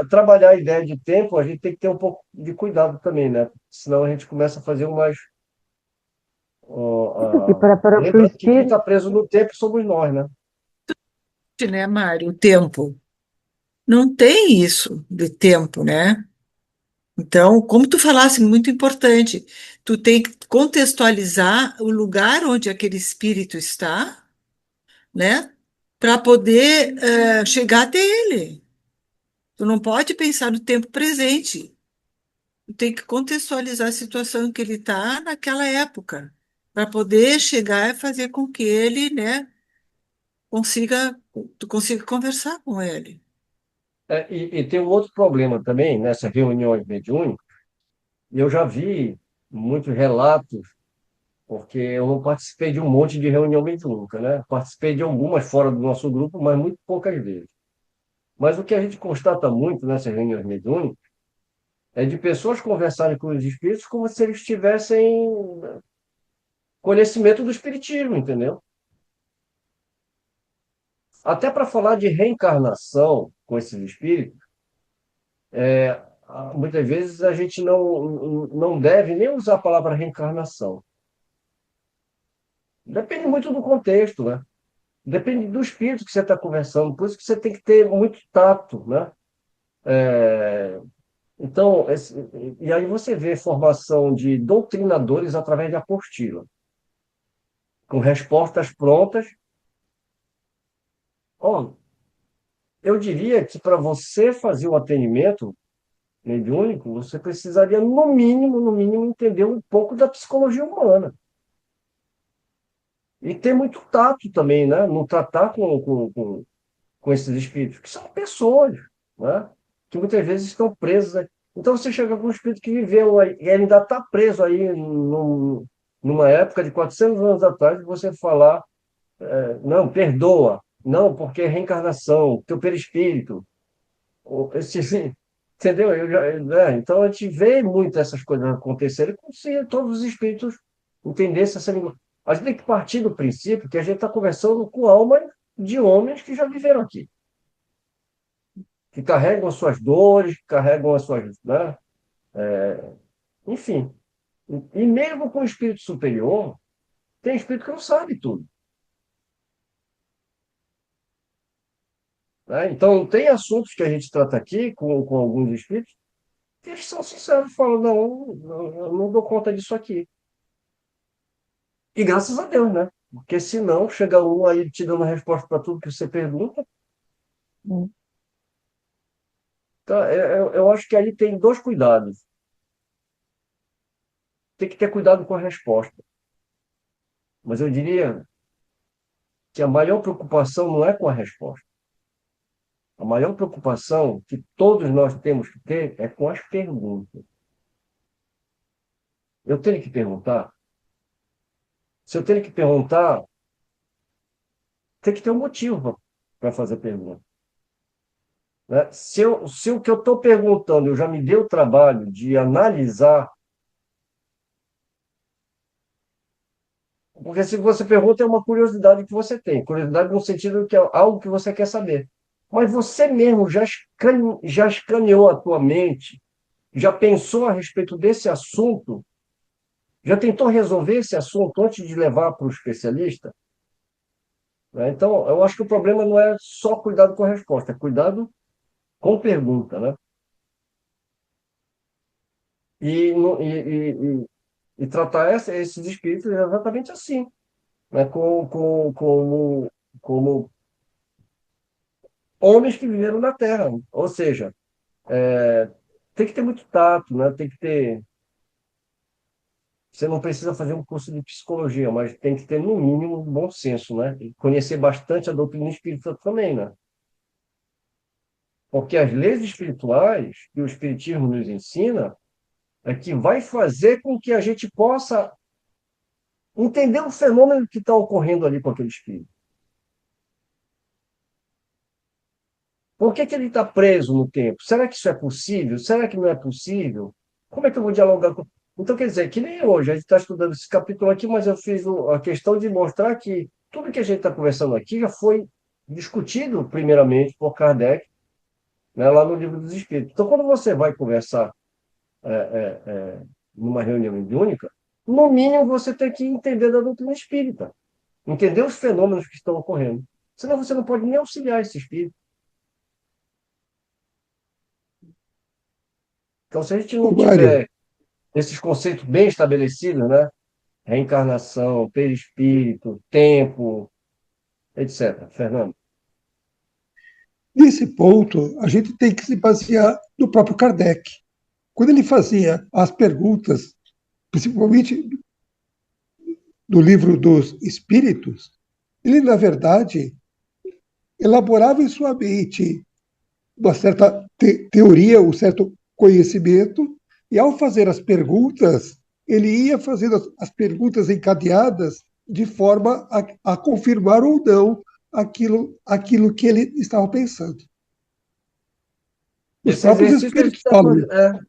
trabalhar a ideia de tempo, a gente tem que ter um pouco de cuidado também, né? Senão a gente começa a fazer umas. E para o Lembrando que quem espírito, está preso no tempo somos nós, né? Né, Mário? O tempo. Não tem isso de tempo, né? Então, como tu falasse, muito importante, tu tem que contextualizar o lugar onde aquele espírito está, né? Para poder chegar até ele. Tu não pode pensar no tempo presente. Tu tem que contextualizar a situação em que ele está naquela época, para poder chegar e fazer com que ele, né, consiga, tu consiga conversar com ele. E tem um outro problema também nessas reuniões mediúnicas, e eu já vi muitos relatos, porque eu não participei de um monte de reunião mediúnica, né? Participei de algumas fora do nosso grupo, mas muito poucas vezes. Mas o que a gente constata muito nessas reuniões mediúnicas é de pessoas conversarem com os espíritos como se eles tivessem conhecimento do espiritismo, entendeu? Até para falar de reencarnação com esses espíritos, muitas vezes a gente não deve nem usar a palavra reencarnação. Depende muito do contexto, né? Depende do espírito que você está conversando, por isso que você tem que ter muito tato, né? Então, e aí você vê formação de doutrinadores através de apostila, com respostas prontas. Ó, eu diria que para você fazer o atendimento mediúnico, você precisaria, no mínimo, entender um pouco da psicologia humana. E ter muito tato também, né? Não tratar com esses espíritos, que são pessoas, né? Que muitas vezes estão presos. Né? Então você chega com um espírito que viveu aí, e ainda está preso aí numa época de 400 anos atrás, e você falar, não, perdoa, não, porque é reencarnação, teu perispírito, entendeu? Então a gente vê muito essas coisas acontecerem como se todos os espíritos entendessem essa língua. A gente tem que partir do princípio que a gente está conversando com almas de homens que já viveram aqui, que carregam as suas dores, que carregam as suas, né? Enfim. E mesmo com o espírito superior, tem espírito que não sabe tudo. Né? Então, tem assuntos que a gente trata aqui com alguns espíritos que eles são sinceros, falam, eu não dou conta disso aqui. E graças a Deus, né? Porque senão chega um aí te dando resposta para tudo que você pergunta. hum, Então, eu acho que aí tem dois cuidados. Tem que ter cuidado com a resposta. Mas eu diria que a maior preocupação não é com a resposta. A maior preocupação que todos nós temos que ter é com as perguntas. Eu tenho que perguntar. Se eu tenho que perguntar, tem que ter um motivo para fazer pergunta. Né? Se o que eu estou perguntando eu já me dei o trabalho de analisar, Porque se você pergunta, é uma curiosidade que você tem. Curiosidade no sentido que é algo que você quer saber. Mas você mesmo já escaneou a tua mente, já pensou a respeito desse assunto, já tentou resolver esse assunto antes de levar para o especialista? Né? Então, eu acho que o problema não é só cuidado com a resposta, é cuidado com pergunta, né? E, e tratar esses espíritos exatamente assim, né? Como homens que viveram na Terra. Ou seja, tem que ter muito tato, né? Tem que ter. Você não precisa fazer um curso de psicologia, mas tem que ter, no mínimo, um bom senso, né? E conhecer bastante a doutrina espírita também, né? Porque as leis espirituais que o Espiritismo nos ensina é que vai fazer com que a gente possa entender o fenômeno que está ocorrendo ali com aquele espírito. Por que que ele está preso no tempo? Será que isso é possível? Será que não é possível? Como é que eu vou dialogar com... Então, quer dizer, que nem hoje, a gente está estudando esse capítulo aqui, mas eu fiz a questão de mostrar que tudo que a gente está conversando aqui já foi discutido, primeiramente, por Kardec, né, lá no Livro dos Espíritos. Então, quando você vai conversar numa reunião mediúnica, no mínimo você tem que entender da doutrina espírita, entender os fenômenos que estão ocorrendo. Senão você não pode nem auxiliar esse espírito. Então, se a gente Ô, não Mário, tiver esses conceitos bem estabelecidos, né? Reencarnação, perispírito, tempo, etc. Fernando. nesse ponto, a gente tem que se basear no próprio Kardec. Quando ele fazia as perguntas, principalmente do livro dos Espíritos, ele, na verdade, elaborava em sua mente uma certa teoria, um certo conhecimento, e ao fazer as perguntas, ele ia fazendo as perguntas encadeadas de forma a confirmar ou não aquilo que ele estava pensando. Os Esse próprios exercício a gente espíritos está falam. fazendo.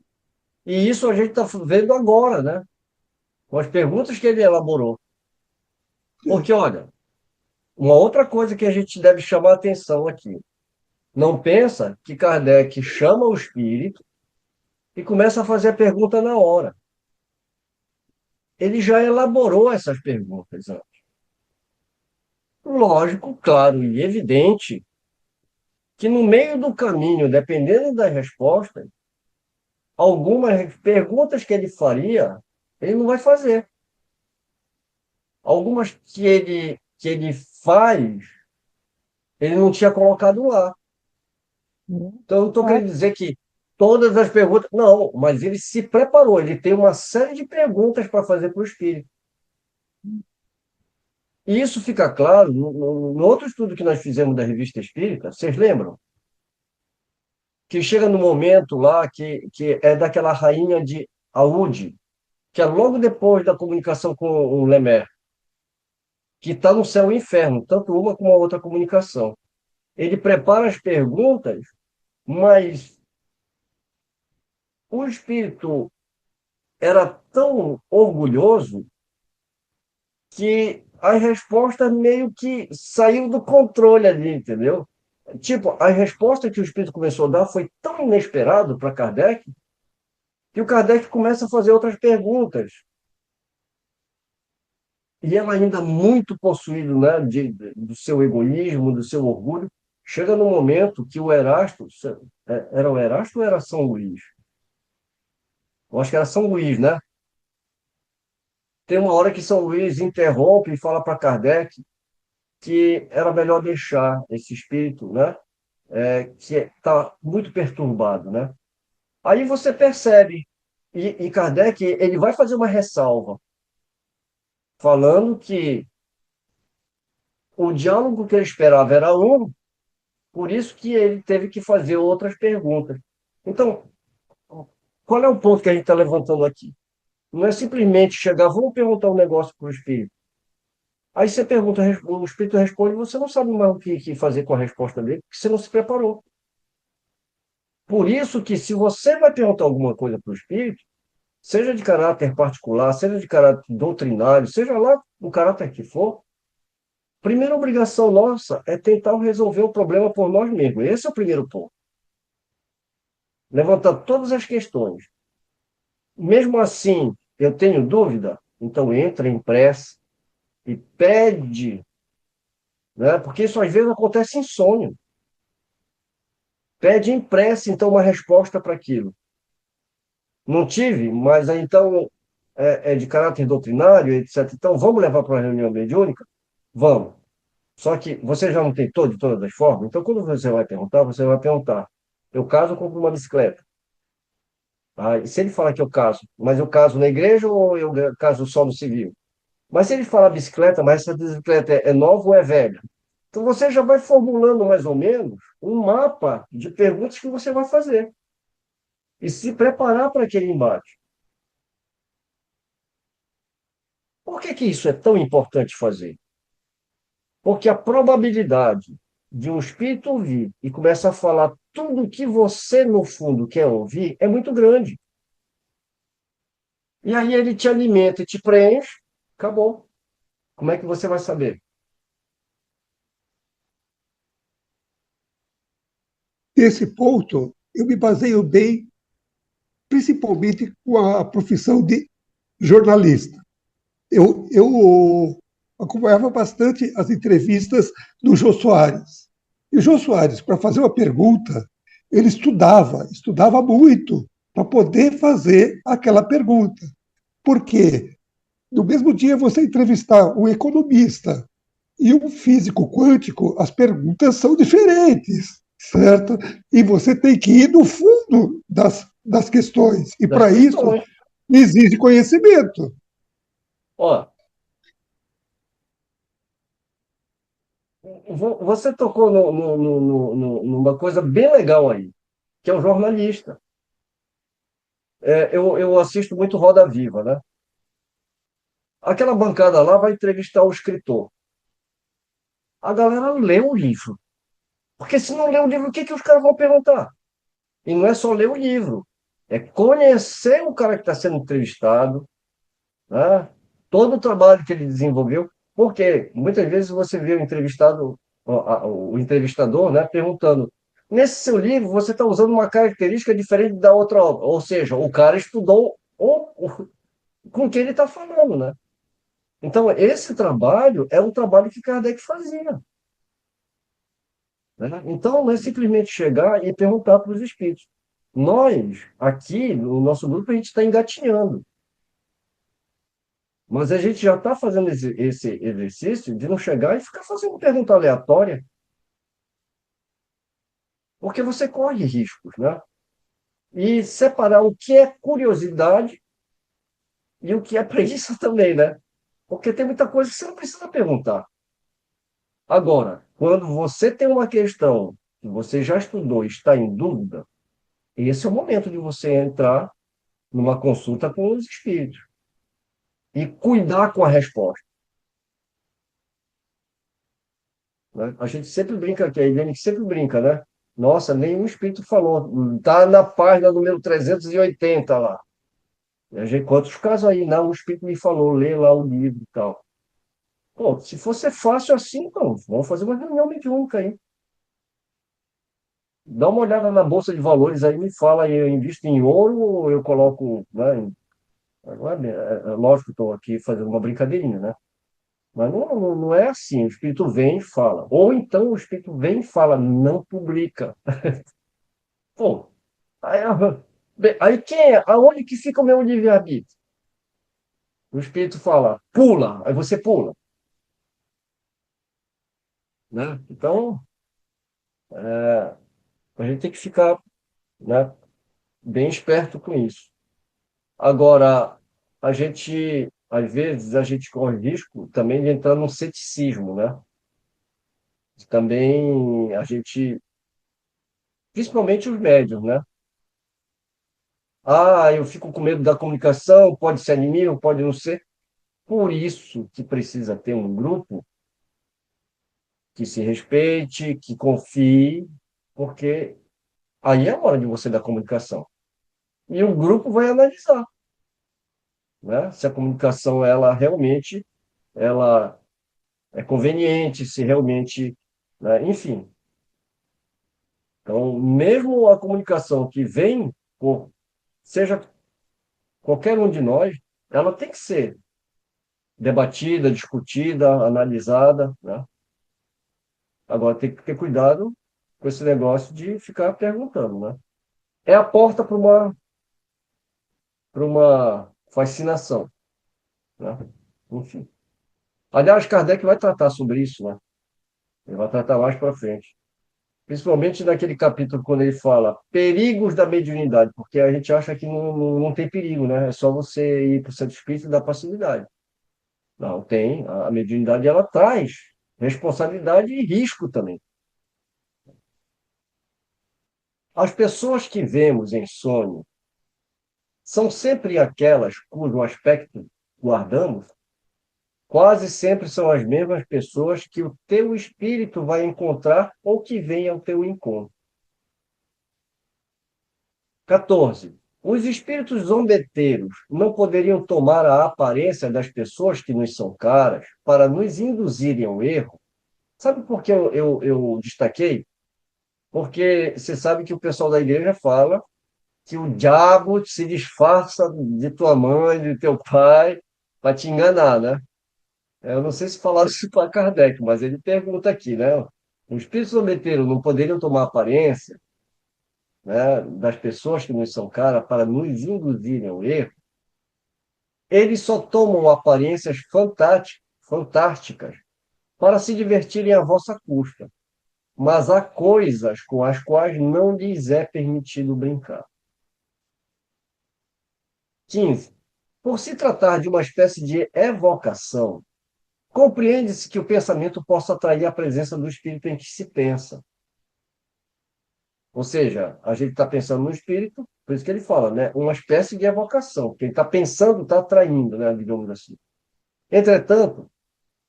E isso a gente está vendo agora, né? Com as perguntas que ele elaborou. Porque, olha, uma outra coisa que a gente deve chamar a atenção aqui. Não pensa que Kardec chama o espírito e começa a fazer a pergunta na hora. Ele já elaborou essas perguntas antes. Lógico, claro e evidente que no meio do caminho, dependendo das respostas, algumas perguntas que ele faria, ele não vai fazer. Algumas que ele faz, ele não tinha colocado lá. Então, eu não estou querendo dizer que todas as perguntas. Não, mas ele se preparou, ele tem uma série de perguntas para fazer para o espírito. E isso fica claro no outro estudo que nós fizemos da Revista Espírita, vocês lembram? Que chega no momento lá que é daquela rainha de Aúde, que é logo depois da comunicação com o Lemer, que está no céu e inferno, tanto uma como a outra comunicação. Ele prepara as perguntas, mas o espírito era tão orgulhoso que as respostas meio que saiu do controle ali, entendeu? Tipo, a resposta que o espírito começou a dar foi tão inesperado para Kardec que o Kardec começa a fazer outras perguntas. E ela ainda muito possuído, né, do seu egoísmo, do seu orgulho, chega no momento que o Erasto, era o Erasto ou era São Luís? Eu acho que era São Luís, né? Tem uma hora que São Luís interrompe e fala para Kardec que era melhor deixar esse espírito, né? Que está muito perturbado, né? Aí você percebe, e Kardec ele vai fazer uma ressalva, falando que o diálogo que ele esperava era um, por isso que ele teve que fazer outras perguntas. Então, qual é o ponto que a gente está levantando aqui? Não é simplesmente chegar, vamos perguntar um negócio para o espírito. Aí você pergunta, o espírito responde, você não sabe mais o que fazer com a resposta dele, porque você não se preparou. Por isso que se você vai perguntar alguma coisa para o espírito, seja de caráter particular, seja de caráter doutrinário, seja lá o caráter que for, primeira obrigação nossa é tentar resolver o problema por nós mesmos. Esse é o primeiro ponto. Levantar todas as questões. Mesmo assim, eu tenho dúvida, então entra em prece e pede, né? Porque isso às vezes acontece em sonho. Pede em prece, então, uma resposta para aquilo. Não tive, mas aí, então é de caráter doutrinário, etc. Então, vamos levar para uma reunião mediúnica? Vamos. Só que você já não tentou de todas as formas, então quando você vai perguntar, eu caso ou compro uma bicicleta? Ah, e se ele falar que eu caso, mas eu caso na igreja ou eu caso só no civil? Mas se ele falar bicicleta, mas essa bicicleta é nova ou é velha? Então você já vai formulando mais ou menos um mapa de perguntas que você vai fazer e se preparar para aquele embate. Por que que isso é tão importante fazer? Porque a probabilidade de um espírito ouvir e começar a falar tudo o que você, no fundo, quer ouvir é muito grande. E aí ele te alimenta e te preenche, acabou. Como é que você vai saber? Nesse ponto, eu me baseio bem, principalmente com a profissão de jornalista. Eu acompanhava bastante as entrevistas do Jô Soares. E o Jô Soares, para fazer uma pergunta, ele estudava muito para poder fazer aquela pergunta. Porque no mesmo dia você entrevistar um economista e um físico quântico, as perguntas são diferentes, certo? E você tem que ir no fundo das questões. E Das para isso questões. exige conhecimento. Ó, você tocou numa coisa bem legal aí, que é o jornalista. Eu assisto muito Roda Viva, né? Aquela bancada lá vai entrevistar o escritor. A galera lê o livro. Porque se não lê o livro, o que que os caras vão perguntar? E não é só ler o livro, é conhecer o cara que está sendo entrevistado, né? Todo o trabalho que ele desenvolveu, porque muitas vezes você vê o entrevistado, o entrevistador, né, perguntando: nesse seu livro você está usando uma característica diferente da outra obra, ou seja, o cara estudou com quem ele está falando, né? Então, esse trabalho é um trabalho que Kardec fazia, né? Então, não é simplesmente chegar e perguntar para os espíritos. Nós, aqui, no nosso grupo, a gente está engatinhando. Mas a gente já está fazendo esse exercício de não chegar e ficar fazendo pergunta aleatória, porque você corre riscos, né? E separar o que é curiosidade e o que é preguiça também, né? Porque tem muita coisa que você não precisa perguntar. Agora, quando você tem uma questão que você já estudou e está em dúvida, esse é o momento de você entrar numa consulta com os espíritos e cuidar com a resposta, né? A gente sempre brinca aqui, a Eliane sempre brinca, né? Nossa, nenhum espírito falou. Está na página número 380 lá. E a gente, quantos casos aí? Não, o espírito me falou, lê lá o livro e tal. Pô, se fosse fácil assim, então, vamos fazer uma reunião mediúnica aí. Dá uma olhada na bolsa de valores aí, me fala aí, eu invisto em ouro ou eu coloco, né? Agora, é lógico que estou aqui fazendo uma brincadeirinha, né? Mas não é assim, o espírito vem e fala. Ou então o espírito vem e fala, não publica. Pô, aí, aí quem é? Aonde que fica o meu livre-arbítrio? O espírito fala, pula, aí você pula, né? Então, a gente tem que ficar, né, bem esperto com isso. Agora, às vezes, a gente corre risco também de entrar num ceticismo, né? Também a gente, principalmente os médios, né? Ah, eu fico com medo da comunicação, pode ser anime, pode não ser. Por isso que precisa ter um grupo que se respeite, que confie, porque aí é a hora de você dar comunicação. E o grupo vai analisar. né? Se a comunicação ela realmente ela é conveniente, se realmente, né? Enfim. Então, mesmo a comunicação que vem, seja qualquer um de nós, ela tem que ser debatida, discutida, analisada, né? Agora tem que ter cuidado com esse negócio de ficar perguntando, né? É a porta para uma fascinação, né? Enfim. Aliás, Kardec vai tratar sobre isso, né? Ele vai tratar mais para frente. Principalmente naquele capítulo quando ele fala perigos da mediunidade, porque a gente acha que não tem perigo, né? É só você ir para o centro espírita e dar passividade. Não, tem. A mediunidade ela traz responsabilidade e risco também. As pessoas que vemos em sonho são sempre aquelas cujo aspecto guardamos, quase sempre são as mesmas pessoas que o teu espírito vai encontrar ou que vem ao teu encontro. 14. Os espíritos zombeteiros não poderiam tomar a aparência das pessoas que nos são caras para nos induzirem ao erro? Sabe por que eu destaquei? Porque você sabe que o pessoal da igreja fala que o diabo se disfarça de tua mãe, de teu pai, para te enganar, né? Eu não sei se falaram isso para Kardec, mas ele pergunta aqui, né? Os espíritos zombeteiros não poderiam tomar aparência, né, das pessoas que nos são caras para nos induzirem ao erro? Eles só tomam aparências fantásticas para se divertirem à vossa custa, mas há coisas com as quais não lhes é permitido brincar. 15. Por se tratar de uma espécie de evocação, compreende-se que o pensamento possa atrair a presença do espírito em que se pensa. Ou seja, a gente está pensando no espírito, por isso que ele fala, né? Uma espécie de evocação. Quem está pensando está atraindo, né? Digamos assim. Entretanto,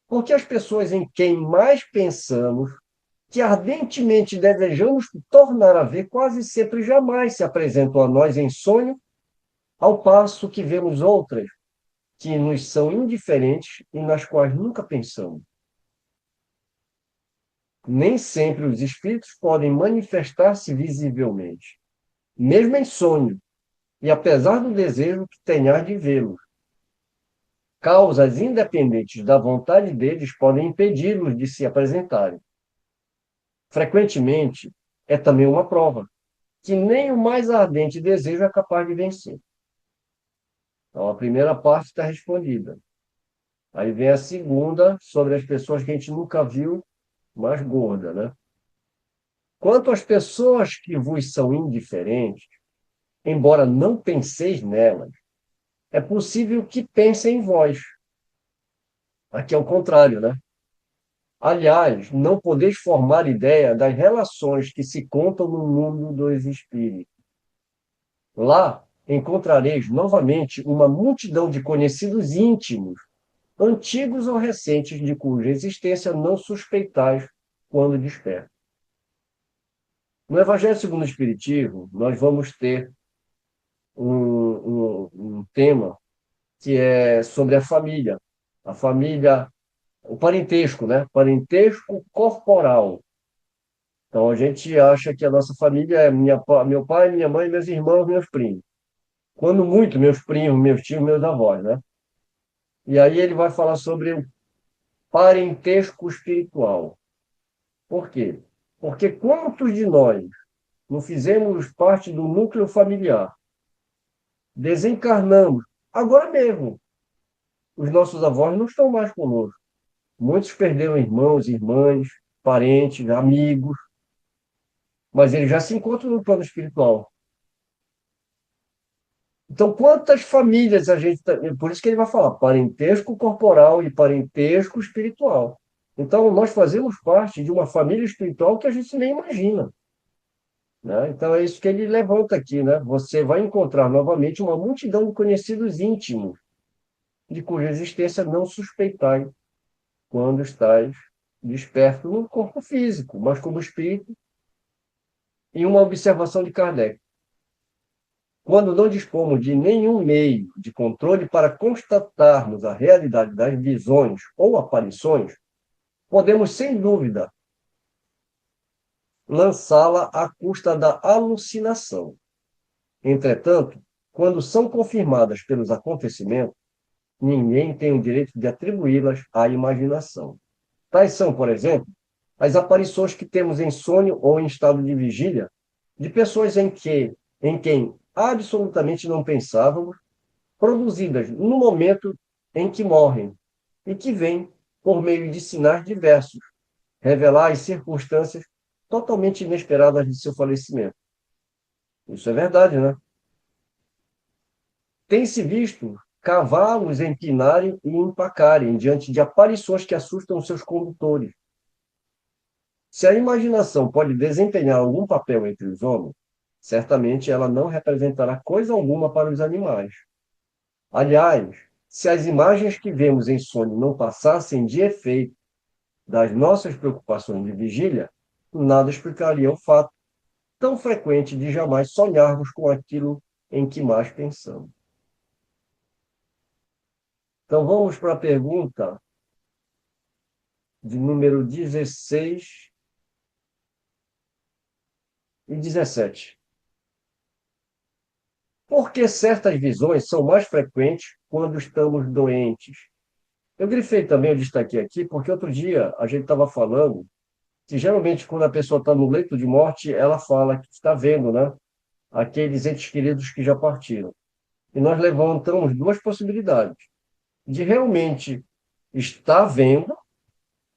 porque as pessoas em quem mais pensamos, que ardentemente desejamos tornar a ver, quase sempre jamais se apresentam a nós em sonho, ao passo que vemos outras que nos são indiferentes e nas quais nunca pensamos. Nem sempre os espíritos podem manifestar-se visivelmente, mesmo em sonho, e apesar do desejo que tenhas de vê-los. Causas independentes da vontade deles podem impedi-los de se apresentarem. Frequentemente, é também uma prova que nem o mais ardente desejo é capaz de vencer. Então, a primeira parte está respondida. Aí vem a segunda, sobre as pessoas que a gente nunca viu, mais gorda, né? Quanto às pessoas que vos são indiferentes, embora não penseis nelas, é possível que pensem em vós. Aqui é o contrário, né? Aliás, não podeis formar ideia das relações que se contam no mundo dos espíritos. Lá encontrareis novamente uma multidão de conhecidos íntimos, antigos ou recentes, de cuja existência não suspeitais quando despertam. No Evangelho segundo o Espiritismo, nós vamos ter um tema que é sobre a família, o parentesco, né? Parentesco corporal. Então, a gente acha que a nossa família é meu pai, minha mãe, meus irmãos, meus primos. Quando muito, meus primos, meus tios, meus avós, né? E aí ele vai falar sobre o parentesco espiritual. Por quê? Porque quantos de nós não fizemos parte do núcleo familiar? Desencarnamos. Agora mesmo, os nossos avós não estão mais conosco. Muitos perderam irmãos, irmãs, parentes, amigos, mas eles já se encontram no plano espiritual. Então, quantas famílias a gente. Por isso que ele vai falar parentesco corporal e parentesco espiritual. Então, nós fazemos parte de uma família espiritual que a gente nem imagina. Né? Então, é isso que ele levanta aqui. Né? Você vai encontrar novamente uma multidão de conhecidos íntimos, de cuja existência não suspeitais quando estás desperto no corpo físico, mas como espírito, em uma observação de Kardec. Quando não dispomos de nenhum meio de controle para constatarmos a realidade das visões ou aparições, podemos, sem dúvida, lançá-la à custa da alucinação. Entretanto, quando são confirmadas pelos acontecimentos, ninguém tem o direito de atribuí-las à imaginação. Tais são, por exemplo, as aparições que temos em sonho ou em estado de vigília de pessoas em quem absolutamente não pensávamos, produzidas no momento em que morrem e que vêm, por meio de sinais diversos, revelar as circunstâncias totalmente inesperadas de seu falecimento. Isso é verdade, né? Tem-se visto cavalos empinarem e empacarem diante de aparições que assustam seus condutores. Se a imaginação pode desempenhar algum papel entre os homens, certamente ela não representará coisa alguma para os animais. Aliás, se as imagens que vemos em sonho não passassem de efeito das nossas preocupações de vigília, nada explicaria o fato tão frequente de jamais sonharmos com aquilo em que mais pensamos. Então, vamos para a pergunta de número 16 e 17. Por que certas visões são mais frequentes quando estamos doentes? Eu grifei também, eu destaquei aqui, porque outro dia a gente estava falando que geralmente quando a pessoa está no leito de morte, ela fala que está vendo, né, aqueles entes queridos que já partiram. E nós levantamos duas possibilidades. De realmente estar vendo,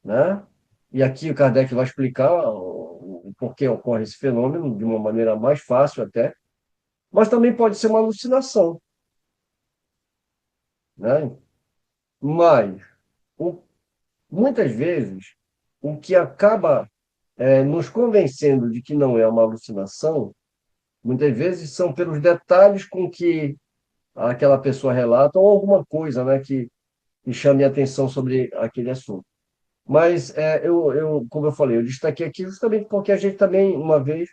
né? E aqui o Kardec vai explicar o porquê ocorre esse fenômeno de uma maneira mais fácil até, mas também pode ser uma alucinação, né? Mas, o- muitas vezes, o que acaba nos convencendo de que não é uma alucinação, muitas vezes são pelos detalhes com que aquela pessoa relata ou alguma coisa, né, que chame a atenção sobre aquele assunto. Mas, como eu falei, eu destaquei aqui justamente porque a gente também, uma vez,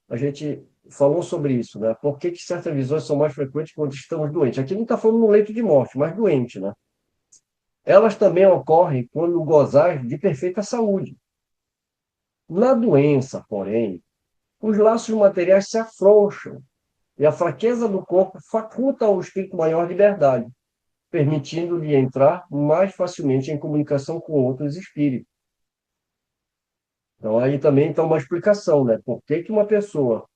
a gente falou sobre isso, né? Por que que certas visões são mais frequentes quando estamos doentes? Aqui não está falando no leito de morte, mas doente, né? Elas também ocorrem quando gozar de perfeita saúde. Na doença, porém, os laços materiais se afrouxam e a fraqueza do corpo faculta ao espírito maior liberdade, permitindo-lhe entrar mais facilmente em comunicação com outros espíritos. Então, aí também está uma explicação, né? Por que que uma pessoa,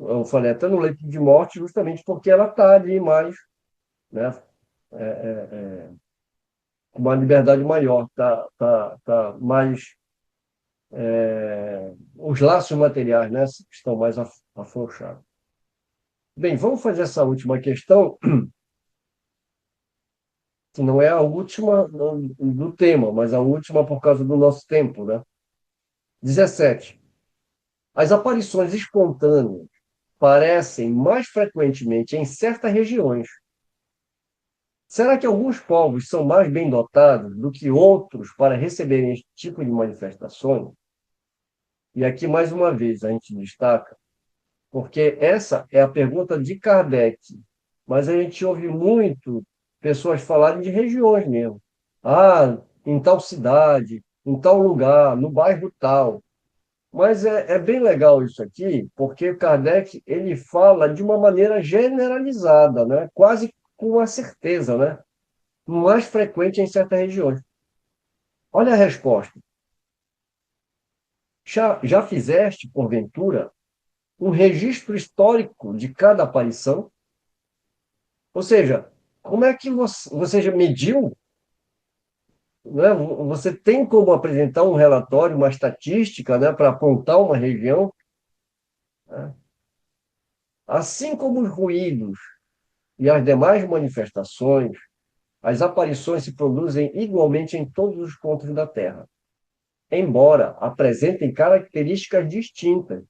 eu falei até no leito de morte, justamente porque ela está ali mais, né? Com uma liberdade maior, tá mais, os laços materiais, né? Estão mais afrouxados. Bem, vamos fazer essa última questão, que não é a última do tema, mas a última por causa do nosso tempo, né? 17. As aparições espontâneas parecem mais frequentemente em certas regiões. Será que alguns povos são mais bem dotados do que outros para receberem esse tipo de manifestações? E aqui, mais uma vez, a gente destaca, porque essa é a pergunta de Kardec, mas a gente ouve muito pessoas falarem de regiões mesmo. Ah, em tal cidade, em tal lugar, no bairro tal. Mas é bem legal isso aqui, porque Kardec ele fala de uma maneira generalizada, né? Quase com uma certeza, né? Mais frequente em certas regiões. Olha a resposta. Já fizeste, porventura, um registro histórico de cada aparição? Ou seja, como é que você já mediu, né? Você tem como apresentar um relatório, uma estatística, né, para apontar uma região, né? Assim como os ruídos e as demais manifestações, as aparições se produzem igualmente em todos os pontos da Terra, embora apresentem características distintas,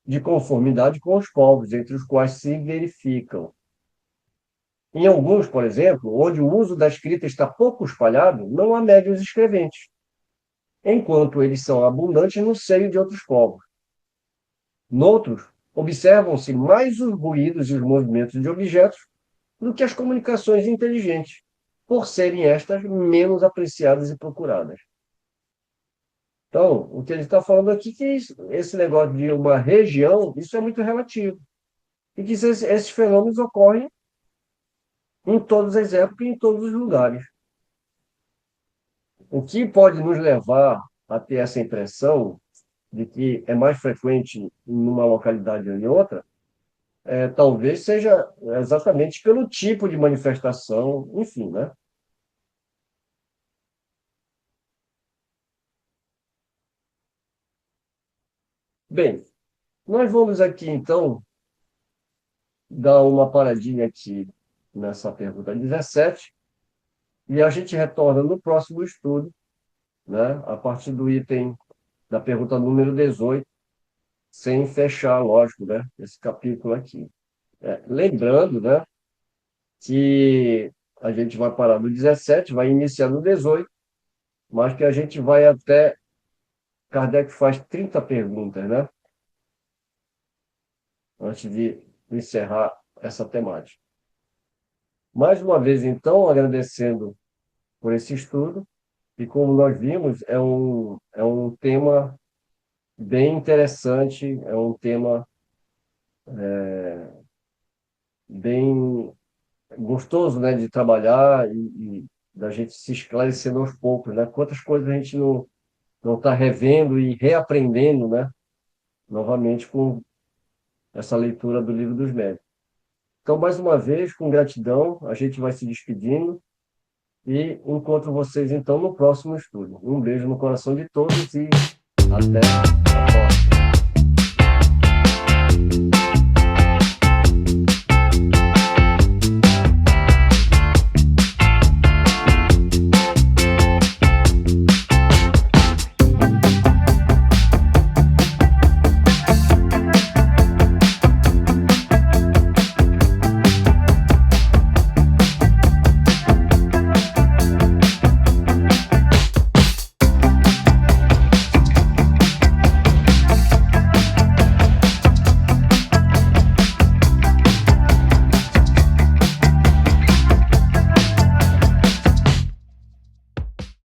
de conformidade com os povos entre os quais se verificam. Em alguns, por exemplo, onde o uso da escrita está pouco espalhado, não há médiuns escreventes, enquanto eles são abundantes no seio de outros povos. Noutros, observam-se mais os ruídos e os movimentos de objetos do que as comunicações inteligentes, por serem estas menos apreciadas e procuradas. Então, o que ele está falando aqui é que esse negócio de uma região, isso é muito relativo. E que esses fenômenos ocorrem em todas as épocas e em todos os lugares. O que pode nos levar a ter essa impressão de que é mais frequente em uma localidade ou em outra, talvez seja exatamente pelo tipo de manifestação, enfim, né? Bem, nós vamos aqui, então, dar uma paradinha aqui nessa pergunta 17 e a gente retorna no próximo estudo, né, a partir do item da pergunta número 18, sem fechar, lógico, né, esse capítulo aqui. Lembrando, né, que a gente vai parar no 17, vai iniciar no 18, mas que a gente vai até... Kardec faz 30 perguntas, né, antes de encerrar essa temática. Mais uma vez, então, agradecendo por esse estudo, e como nós vimos, é um tema bem interessante, é um tema bem gostoso, né, de trabalhar e da gente se esclarecendo aos poucos, né? Quantas coisas a gente não está revendo e reaprendendo, né? Novamente com essa leitura do Livro dos Médiuns. Então, mais uma vez, com gratidão, a gente vai se despedindo e encontro vocês, então, no próximo estudo. Um beijo no coração de todos e até